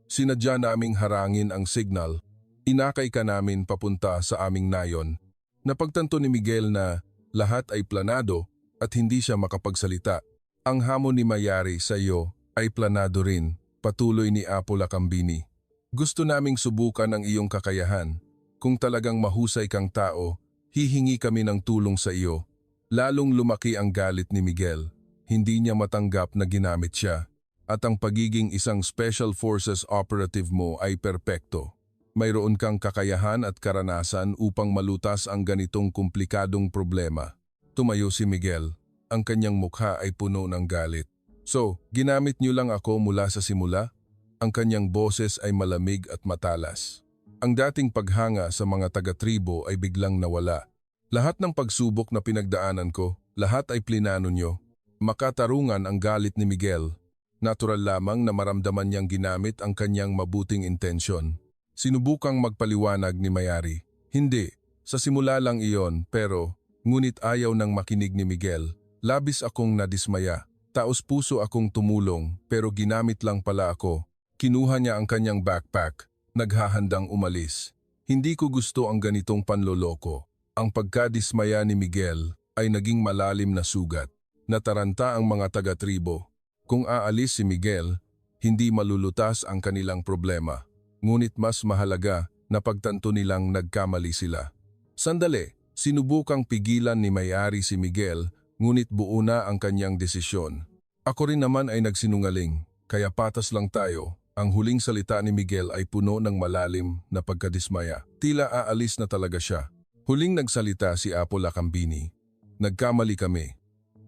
Sinadya naming harangin ang signal. Inakay ka namin papunta sa aming nayon. Napagtanto ni Miguel na lahat ay planado at hindi siya makapagsalita. Ang hamon ni Mayari sa iyo ay planado rin, patuloy ni Apo Lacambini. Gusto naming subukan ang iyong kakayahan. Kung talagang mahusay kang tao, hihingi kami ng tulong sa iyo. Lalong lumaki ang galit ni Miguel. Hindi niya matanggap na ginamit siya. At ang pagiging isang Special Forces operative mo ay perpekto. Mayroon kang kakayahan at karanasan upang malutas ang ganitong komplikadong problema. Tumayo si Miguel. Ang kanyang mukha ay puno ng galit. So, ginamit niyo lang ako mula sa simula? Ang kanyang boses ay malamig at matalas. Ang dating paghanga sa mga taga-tribo ay biglang nawala. Lahat ng pagsubok na pinagdaanan ko, lahat ay plinano niyo. Makatarungan ang galit ni Miguel. Natural lamang na maramdaman niyang ginamit ang kanyang mabuting intensyon. Sinubukang magpaliwanag ni Mayari. Hindi, sa simula lang iyon pero ngunit ayaw nang makinig ni Miguel. Labis akong nadismaya. Taos puso akong tumulong pero ginamit lang pala ako. Kinuha niya ang kanyang backpack. Naghahandang umalis. Hindi ko gusto ang ganitong panloloko. Ang pagkadismaya ni Miguel ay naging malalim na sugat. Nataranta ang mga taga-tribo. Kung aalis si Miguel, hindi malulutas ang kanilang problema. Ngunit mas mahalaga na pagtanto nilang nagkamali sila. Sandali, sinubukang pigilan ni Mayari si Miguel, ngunit buo na ang kanyang desisyon. Ako rin naman ay nagsinungaling, kaya patas lang tayo. Ang huling salita ni Miguel ay puno ng malalim na pagkadismaya. Tila aalis na talaga siya. Huling nagsalita si Apo Lacambini. Nagkamali kami.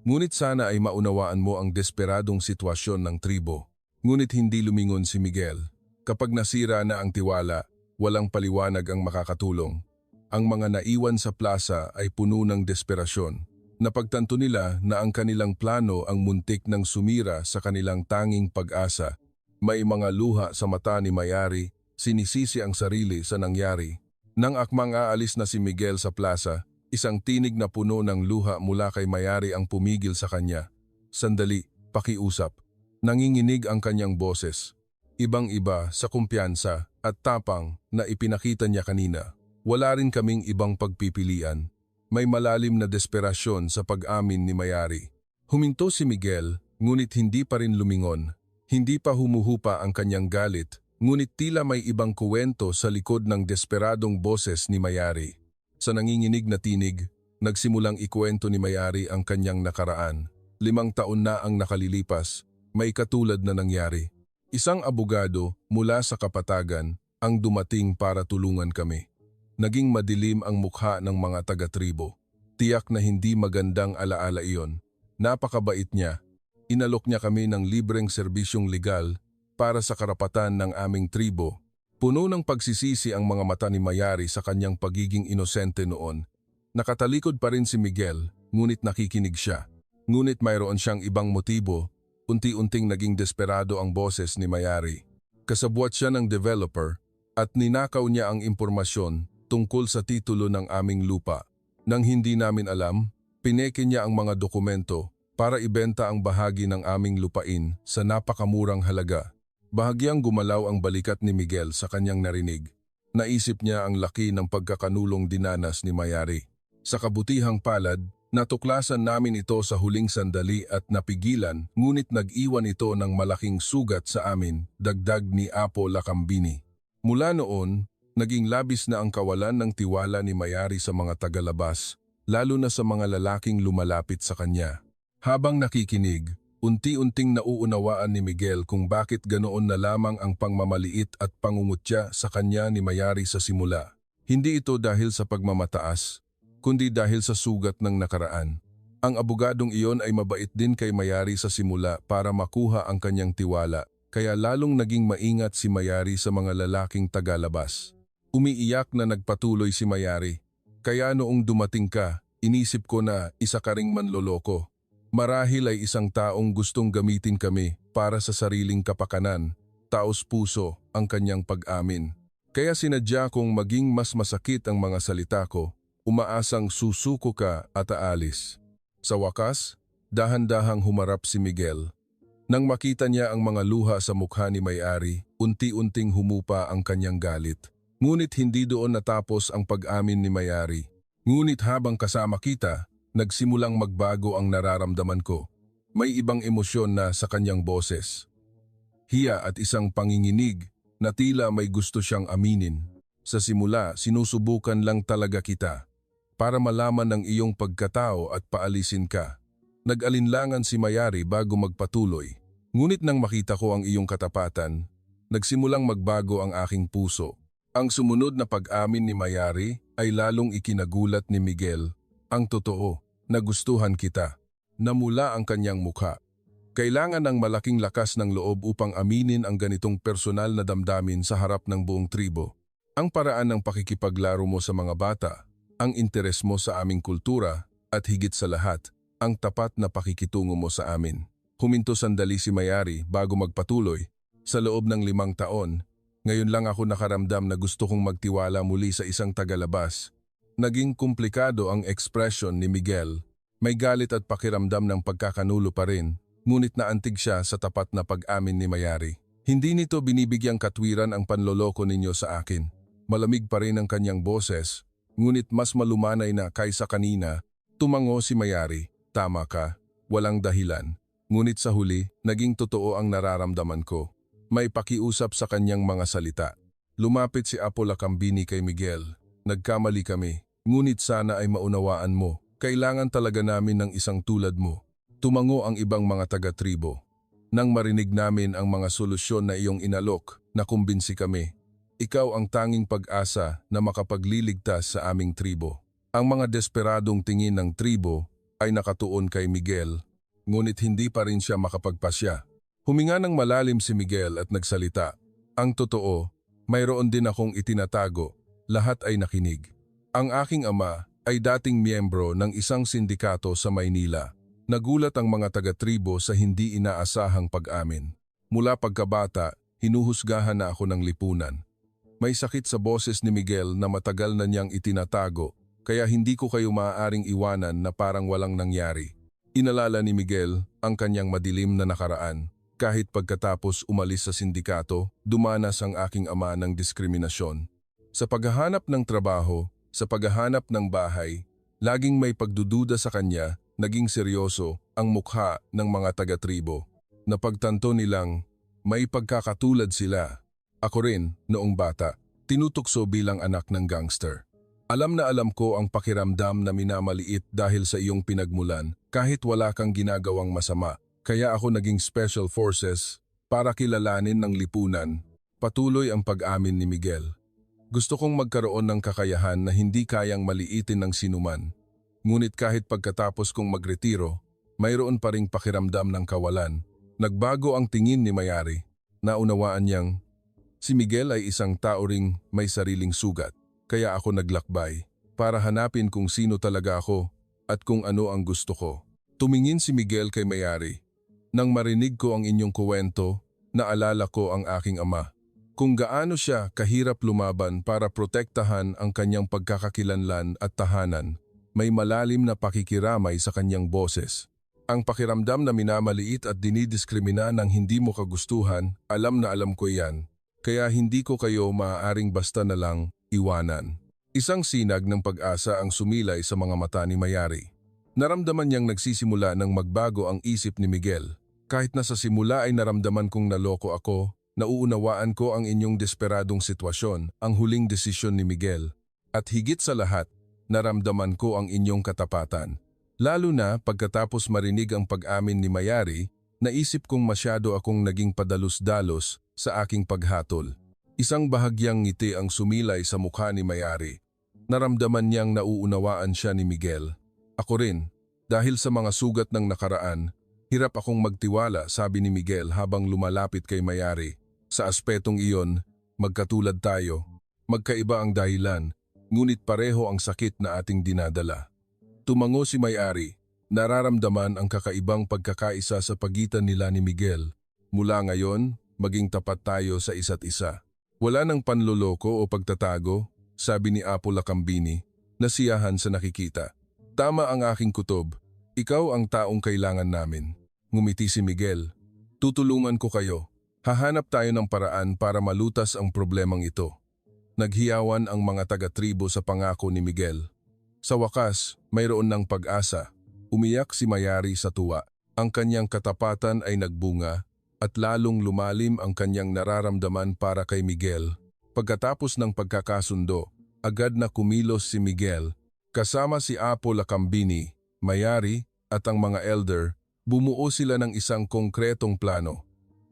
Ngunit sana ay maunawaan mo ang desperadong sitwasyon ng tribo. Ngunit hindi lumingon si Miguel. Kapag nasira na ang tiwala, walang paliwanag ang makakatulong. Ang mga naiwan sa plaza ay puno ng desperasyon. Napagtanto nila na ang kanilang plano ang muntik ng sumira sa kanilang tanging pag-asa. May mga luha sa mata ni Mayari, sinisisi ang sarili sa nangyari. Nang akmang aalis na si Miguel sa plaza, isang tinig na puno ng luha mula kay Mayari ang pumigil sa kanya. Sandali, pakiusap. Nanginginig ang kanyang boses. Ibang-iba sa kumpiyansa at tapang na ipinakita niya kanina. Wala rin kaming ibang pagpipilian. May malalim na desperasyon sa pag-amin ni Mayari. Huminto si Miguel, ngunit hindi pa rin lumingon. Hindi pa humuhupa ang kanyang galit, ngunit tila may ibang kuwento sa likod ng desperadong boses ni Mayari. Sa nanginginig na tinig, nagsimulang ikuwento ni Mayari ang kanyang nakaraan. 5 taon na ang nakalilipas, may katulad na nangyari. Isang abogado mula sa kapatagan ang dumating para tulungan kami. Naging madilim ang mukha ng mga taga-tribo. Tiyak na hindi magandang alaala iyon. Napakabait niya. Inalok niya kami ng libreng serbisyong legal para sa karapatan ng aming tribo. Puno ng pagsisisi ang mga mata ni Mayari sa kanyang pagiging inosente noon. Nakatalikod pa rin si Miguel, ngunit nakikinig siya. Ngunit mayroon siyang ibang motibo. Unti-unting naging desperado ang boses ni Mayari. Kasabwat siya ng developer at ninakaw niya ang impormasyon tungkol sa titulo ng aming lupa. Nang hindi namin alam, pineke niya ang mga dokumento para ibenta ang bahagi ng aming lupain sa napakamurang halaga. Bahagyang gumalaw ang balikat ni Miguel sa kanyang narinig. Naisip niya ang laki ng pagkakanulong dinanas ni Mayari. Sa kabutihang palad, natuklasan namin ito sa huling sandali at napigilan, ngunit nag-iwan ito ng malaking sugat sa amin, dagdag ni Apo Lakambini. Mula noon, naging labis na ang kawalan ng tiwala ni Mayari sa mga tagalabas, lalo na sa mga lalaking lumalapit sa kanya. Habang nakikinig, unti-unting nauunawaan ni Miguel kung bakit ganoon na lamang ang pangmamaliit at pangungutya sa kanya ni Mayari sa simula. Hindi ito dahil sa pagmamataas, kundi dahil sa sugat ng nakaraan. Ang abogadong iyon ay mabait din kay Mayari sa simula para makuha ang kanyang tiwala, kaya lalong naging maingat si Mayari sa mga lalaking tagalabas. Umiiyak na nagpatuloy si Mayari. Kaya noong dumating ka, inisip ko na isa ka ring manloloko. Marahil ay isang taong gustong gamitin kami para sa sariling kapakanan, taos puso ang kanyang pag-amin. Kaya sinadya kong maging mas masakit ang mga salita ko, umaasang susuko ka at aalis. Sa wakas, dahan-dahang humarap si Miguel. Nang makita niya ang mga luha sa mukha ni Mayari, unti-unting humupa ang kanyang galit. Ngunit hindi doon natapos ang pag-amin ni Mayari. Ngunit habang kasama kita, nagsimulang magbago ang nararamdaman ko. May ibang emosyon na sa kanyang boses. Hiya at isang panginginig na tila may gusto siyang aminin. Sa simula, sinusubukan lang talaga kita para malaman ng iyong pagkatao at paalisin ka. Nag-alinlangan si Mayari bago magpatuloy. Ngunit nang makita ko ang iyong katapatan, nagsimulang magbago ang aking puso. Ang sumunod na pag-amin ni Mayari ay lalong ikinagulat ni Miguel. Ang totoo, nagustuhan kita. Namula ang kanyang mukha. Kailangan ng malaking lakas ng loob upang aminin ang ganitong personal na damdamin sa harap ng buong tribo. Ang paraan ng pakikipaglaro mo sa mga bata, ang interes mo sa aming kultura, at higit sa lahat, ang tapat na pakikitungo mo sa amin. Huminto sandali si Mayari bago magpatuloy. Sa loob ng 5 taon, ngayon lang ako nakaramdam na gusto kong magtiwala muli sa isang tagalabas. Naging komplikado ang ekspresyon ni Miguel. May galit at pakiramdam ng pagkakanulo pa rin, ngunit naantig siya sa tapat na pag-amin ni Mayari. Hindi nito binibigyang katwiran ang panloloko ninyo sa akin. Malamig pa rin ang kanyang boses, ngunit mas malumanay na kaysa kanina. Tumango si Mayari. Tama ka, walang dahilan. Ngunit sa huli, naging totoo ang nararamdaman ko. May pakiusap sa kanyang mga salita. Lumapit si Apo Lakambini kay Miguel. Nagkamali kami, ngunit sana ay maunawaan mo. Kailangan talaga namin ng isang tulad mo. Tumango ang ibang mga taga-tribo. Nang marinig namin ang mga solusyon na iyong inalok, nakumbinsi kami. Ikaw ang tanging pag-asa na makapagliligtas sa aming tribo. Ang mga desperadong tingin ng tribo ay nakatuon kay Miguel, ngunit hindi pa rin siya makapagpasya. Huminga ng malalim si Miguel at nagsalita. Ang totoo, mayroon din akong itinatago. Lahat ay nakinig. Ang aking ama, ay dating miyembro ng isang sindikato sa Maynila. Nagulat ang mga taga-tribo sa hindi inaasahang pag-amin. Mula pagkabata, hinuhusgahan na ako ng lipunan. May sakit sa boses ni Miguel na matagal na niyang itinatago, kaya hindi ko kayo maaaring iwanan na parang walang nangyari. Inalala ni Miguel ang kanyang madilim na nakaraan. Kahit pagkatapos umalis sa sindikato, dumanas ang aking ama ng diskriminasyon. Sa paghahanap ng trabaho, sa paghahanap ng bahay, laging may pagdududa sa kanya, naging seryoso ang mukha ng mga taga-tribo. Napagtanto nilang may pagkakatulad sila. Ako rin, noong bata, tinutukso bilang anak ng gangster. Alam na alam ko ang pakiramdam na minamaliit dahil sa iyong pinagmulan kahit wala kang ginagawang masama. Kaya ako naging Special Forces para kilalanin ng lipunan. Patuloy ang pag-amin ni Miguel. Gusto kong magkaroon ng kakayahan na hindi kayang maliitin ng sinuman. Ngunit kahit pagkatapos kong magretiro, mayroon pa ring pakiramdam ng kawalan. Nagbago ang tingin ni Mayari. Naunawaan niyang, si Miguel ay isang tao ring may sariling sugat. Kaya ako naglakbay para hanapin kung sino talaga ako at kung ano ang gusto ko. Tumingin si Miguel kay Mayari. Nang marinig ko ang inyong kuwento, naalala ko ang aking ama. Kung gaano siya kahirap lumaban para protektahan ang kanyang pagkakakilanlan at tahanan, may malalim na pakikiramay sa kanyang boses. Ang pakiramdam na minamaliit at dinidiskrimina ng hindi mo kagustuhan, alam na alam ko yan. Kaya hindi ko kayo maaaring basta na lang iwanan. Isang sinag ng pag-asa ang sumilay sa mga mata ni Mayari. Naramdaman niyang nagsisimula ng magbago ang isip ni Miguel. Kahit na sa simula ay naramdaman kong naloko ako, nauunawaan ko ang inyong desperadong sitwasyon, ang huling desisyon ni Miguel. At higit sa lahat, naramdaman ko ang inyong katapatan. Lalo na pagkatapos marinig ang pag-amin ni Mayari, naisip kong masyado akong naging padalos-dalos sa aking paghatol. Isang bahagyang ngiti ang sumilay sa mukha ni Mayari. Naramdaman niyang nauunawaan siya ni Miguel. Ako rin, dahil sa mga sugat ng nakaraan, hirap akong magtiwala, sabi ni Miguel habang lumalapit kay Mayari. Sa aspetong iyon, magkatulad tayo, magkaiba ang dahilan, ngunit pareho ang sakit na ating dinadala. Tumango si Mayari, nararamdaman ang kakaibang pagkakaisa sa pagitan nila ni Miguel. Mula ngayon, maging tapat tayo sa isa't isa. Wala nang panloloko o pagtatago, sabi ni Apo Lacambini, nasiyahan sa nakikita. Tama ang aking kutob, ikaw ang taong kailangan namin. Ngumiti si Miguel, tutulungan ko kayo. Hahanap tayo ng paraan para malutas ang problemang ito. Naghiyawan ang mga taga-tribo sa pangako ni Miguel. Sa wakas, mayroon ng pag-asa. Umiyak si Mayari sa tuwa. Ang kanyang katapatan ay nagbunga at lalong lumalim ang kanyang nararamdaman para kay Miguel. Pagkatapos ng pagkakasundo, agad na kumilos si Miguel. Kasama si Apo Lacambini, Mayari at ang mga elder, bumuo sila ng isang konkretong plano.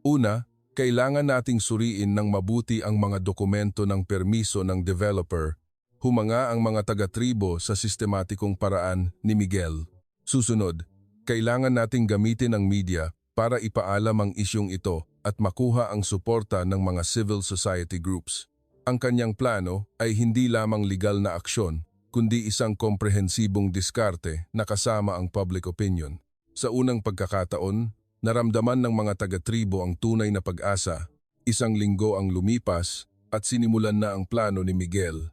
Una, kailangan nating suriin ng mabuti ang mga dokumento ng permiso ng developer. Humanga ang mga taga-tribo sa sistematikong paraan ni Miguel. Susunod, kailangan nating gamitin ang media para ipaalam ang isyong ito at makuha ang suporta ng mga civil society groups. Ang kanyang plano ay hindi lamang legal na aksyon, kundi isang komprehensibong diskarte na kasama ang public opinion. Sa unang pagkakataon, naramdaman ng mga taga-tribo ang tunay na pag-asa. Isang linggo ang lumipas at sinimulan na ang plano ni Miguel.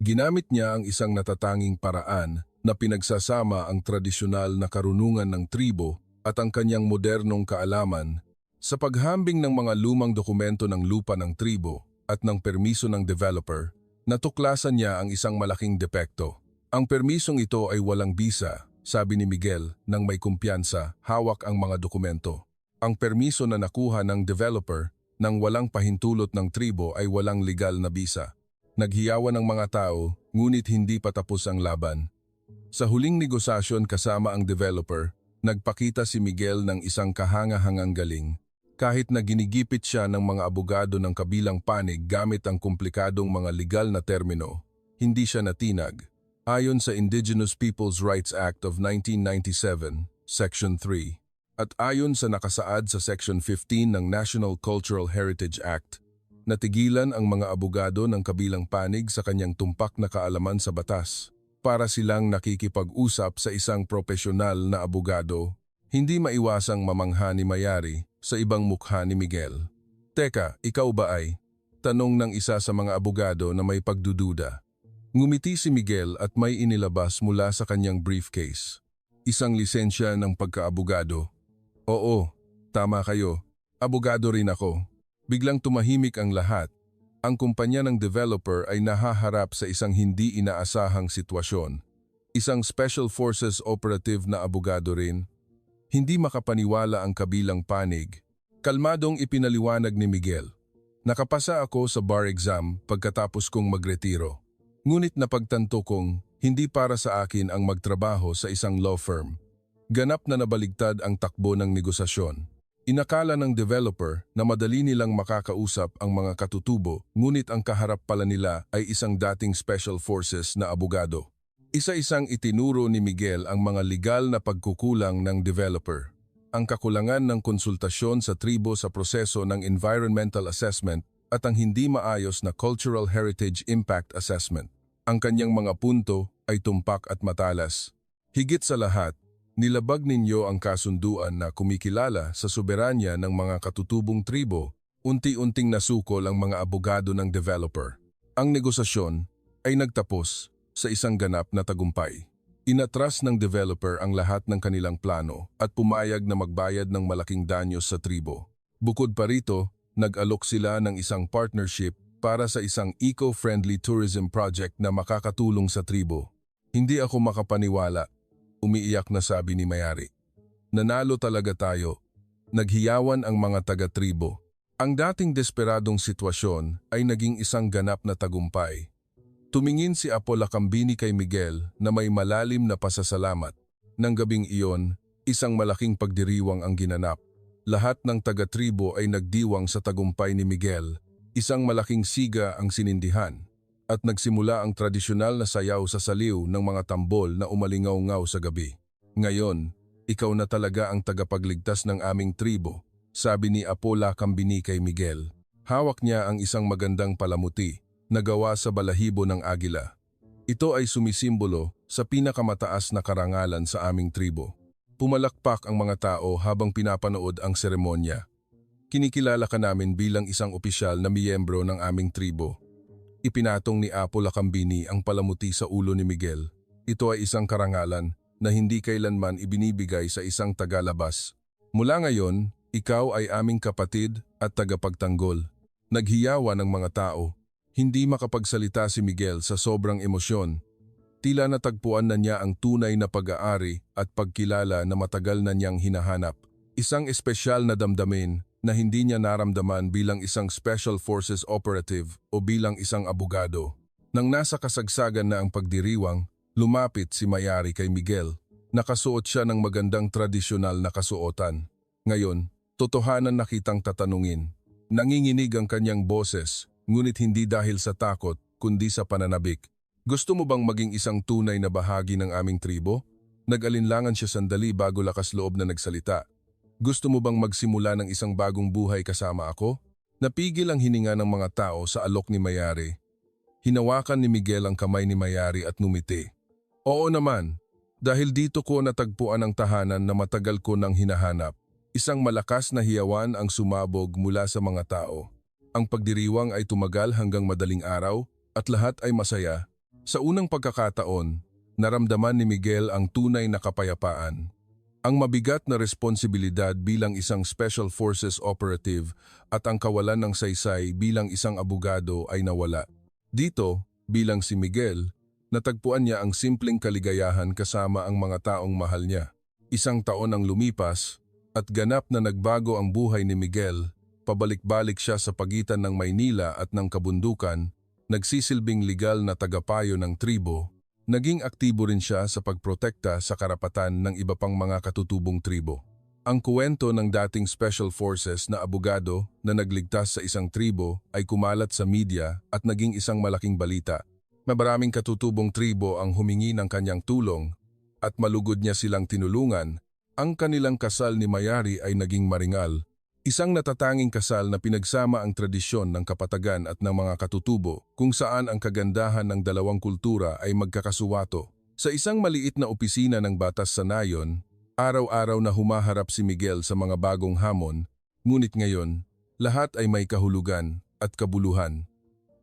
Ginamit niya ang isang natatanging paraan na pinagsasama ang tradisyonal na karunungan ng tribo at ang kanyang modernong kaalaman sa paghambing ng mga lumang dokumento ng lupa ng tribo at ng permiso ng developer. Natuklasan niya ang isang malaking depekto. Ang permisong ito ay walang bisa, sabi ni Miguel nang may kumpiyansa, hawak ang mga dokumento. Ang permiso na nakuha ng developer nang walang pahintulot ng tribo ay walang legal na bisa. Naghiyawan ang mga tao, ngunit hindi pa tapos ang laban. Sa huling negosasyon kasama ang developer, nagpakita si Miguel ng isang kahanga-hangang galing. Kahit na ginigipit siya ng mga abogado ng kabilang panig gamit ang komplikadong mga legal na termino, hindi siya natinag. Ayon sa Indigenous Peoples' Rights Act of 1997, Section 3, at ayon sa nakasaad sa Section 15 ng National Cultural Heritage Act, natigilan ang mga abogado ng kabilang panig sa kanyang tumpak na kaalaman sa batas. para silang nakikipag-usap sa isang propesyonal na abogado. Hindi maiwasang mamangha ni Mayari sa ibang mukha ni Miguel. Teka, ikaw ba ay? Tanong ng isa sa mga abogado na may pagdududa. Ngumiti si Miguel at may inilabas mula sa kanyang briefcase. Isang lisensya ng pagkaabogado. Oo, tama kayo. Abogado rin ako. Biglang tumahimik ang lahat. Ang kumpanya ng developer ay nahaharap sa isang hindi inaasahang sitwasyon. Isang Special Forces operative na abogado rin. Hindi makapaniwala ang kabilang panig. Kalmadong ipinaliwanag ni Miguel. Nakapasa ako sa bar exam pagkatapos kong magretiro. Ngunit napagtanto kong hindi para sa akin ang magtrabaho sa isang law firm. Ganap na nabaligtad ang takbo ng negosasyon. Inakala ng developer na madali nilang makakausap ang mga katutubo, ngunit ang kaharap pala nila ay isang dating Special Forces na abogado. Isa-isang itinuro ni Miguel ang mga legal na pagkukulang ng developer. Ang kakulangan ng konsultasyon sa tribo sa proseso ng environmental assessment at ang hindi maayos na cultural heritage impact assessment. Ang kanyang mga punto ay tumpak at matalas. Higit sa lahat, nilabag ninyo ang kasunduan na kumikilala sa soberanya ng mga katutubong tribo, unti-unting nasukol ang mga abogado ng developer. Ang negosasyon ay nagtapos sa isang ganap na tagumpay. Inatras ng developer ang lahat ng kanilang plano at pumayag na magbayad ng malaking danyos sa tribo. Bukod pa rito, nag-alok sila ng isang partnership para sa isang eco-friendly tourism project na makakatulong sa tribo. Hindi ako makapaniwala, umiiyak na sabi ni Mayari. Nanalo talaga tayo. Naghiyawan ang mga taga-tribo. Ang dating desperadong sitwasyon ay naging isang ganap na tagumpay. Tumingin si Apo Lacambini kay Miguel na may malalim na pasasalamat. Nang gabing iyon, isang malaking pagdiriwang ang ginanap. Lahat ng taga-tribo ay nagdiwang sa tagumpay ni Miguel. Isang malaking siga ang sinindihan. At nagsimula ang tradisyonal na sayaw sa saliw ng mga tambol na umalingaw-ngaw sa gabi. Ngayon, ikaw na talaga ang tagapagligtas ng aming tribo, sabi ni Apo Lacambini kay Miguel. Hawak niya ang isang magandang palamuti na gawa sa balahibo ng agila. Ito ay sumisimbolo sa pinakamataas na karangalan sa aming tribo. Pumalakpak ang mga tao habang pinapanood ang seremonya. Kinikilala ka namin bilang isang opisyal na miyembro ng aming tribo. Ipinatong ni Apo Lacambini ang palamuti sa ulo ni Miguel. Ito ay isang karangalan na hindi kailanman ibinibigay sa isang tagalabas. Mula ngayon, ikaw ay aming kapatid at tagapagtanggol. Naghiyawan ang mga tao. Hindi makapagsalita si Miguel sa sobrang emosyon. Tila natagpuan na niya ang tunay na pag-aari at pagkilala na matagal na niyang hinahanap. Isang espesyal na damdamin na hindi niya naramdaman bilang isang Special Forces operative o bilang isang abogado. Nang nasa kasagsagan na ang pagdiriwang, lumapit si Mayari kay Miguel. Nakasuot siya ng magandang tradisyonal na kasuotan. Ngayon, totohanan na kitang tatanungin. Nanginginig ang kanyang boses, ngunit hindi dahil sa takot, kundi sa pananabik. Gusto mo bang maging isang tunay na bahagi ng aming tribo? Nag-alinlangan siya sandali bago lakas loob na nagsalita. Gusto mo bang magsimula ng isang bagong buhay kasama ako? Napigil ang hininga ng mga tao sa alok ni Mayari. Hinawakan ni Miguel ang kamay ni Mayari at ngumiti. Oo naman, dahil dito ko natagpuan ang tahanan na matagal ko nang hinahanap. Isang malakas na hiyawan ang sumabog mula sa mga tao. Ang pagdiriwang ay tumagal hanggang madaling araw at lahat ay masaya. Sa unang pagkakataon, naramdaman ni Miguel ang tunay na kapayapaan. Ang mabigat na responsibilidad bilang isang Special Forces operative at ang kawalan ng saysay bilang isang abogado ay nawala. Dito, bilang si Miguel, natagpuan niya ang simpleng kaligayahan kasama ang mga taong mahal niya. Isang taon ang lumipas at ganap na nagbago ang buhay ni Miguel. Pabalik-balik siya sa pagitan ng Maynila at ng kabundukan, nagsisilbing legal na tagapayo ng tribo. Naging aktibo rin siya sa pagprotekta sa karapatan ng iba pang mga katutubong tribo. Ang kwento ng dating Special Forces na abogado na nagligtas sa isang tribo ay kumalat sa media at naging isang malaking balita. Maraming katutubong tribo ang humingi ng kanyang tulong at malugod niya silang tinulungan. Ang kanilang kasal ni Mayari ay naging maringal Isang natatanging kasal na pinagsama ang tradisyon ng kapatagan at ng mga katutubo kung saan ang kagandahan ng dalawang kultura ay magkakasuwato. Sa isang maliit na opisina ng batas sa nayon, araw-araw na humaharap si Miguel sa mga bagong hamon, ngunit ngayon, lahat ay may kahulugan at kabuluhan.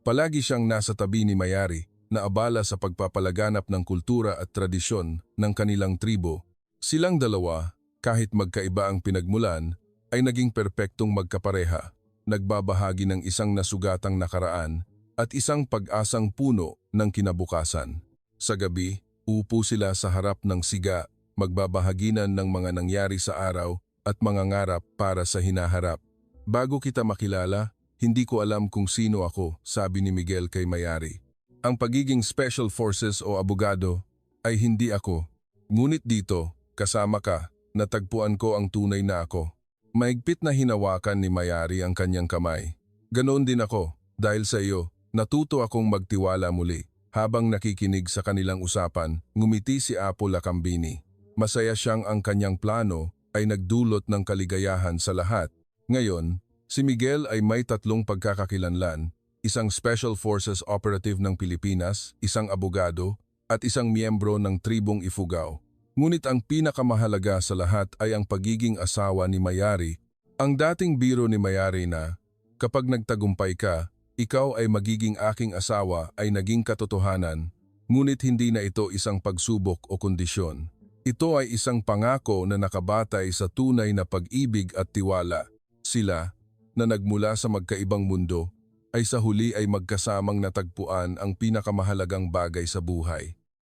Palagi siyang nasa tabi ni Mayari na abala sa pagpapalaganap ng kultura at tradisyon ng kanilang tribo. Silang dalawa, kahit magkaiba ang pinagmulan, ay naging perpektong magkapareha, nagbabahagi ng isang nasugatang nakaraan at isang pag-asang puno ng kinabukasan. Sa gabi, uupo sila sa harap ng siga, magbabahaginan ng mga nangyari sa araw at mga ngarap para sa hinaharap. Bago kita makilala, hindi ko alam kung sino ako, sabi ni Miguel kay Mayari. Ang pagiging Special Forces o abogado ay hindi ako. Ngunit dito, kasama ka, natagpuan ko ang tunay na ako. Maigpit na hinawakan ni Mayari ang kanyang kamay. Ganoon din ako, dahil sa iyo, natuto akong magtiwala muli. Habang nakikinig sa kanilang usapan, ngumiti si Apo Lacambini. Masaya siyang ang kanyang plano ay nagdulot ng kaligayahan sa lahat. Ngayon, si Miguel ay may 3 pagkakakilanlan, isang Special Forces Operative ng Pilipinas, isang abogado, at isang miyembro ng tribong Ifugao. Ngunit ang pinakamahalaga sa lahat ay ang pagiging asawa ni Mayari. Ang dating biro ni Mayari na, kapag nagtagumpay ka, ikaw ay magiging aking asawa ay naging katotohanan, ngunit hindi na ito isang pagsubok o kondisyon. Ito ay isang pangako na nakabatay sa tunay na pag-ibig at tiwala. Sila, na nagmula sa magkaibang mundo, ay sa huli ay magkasamang natagpuan ang pinakamahalagang bagay sa buhay.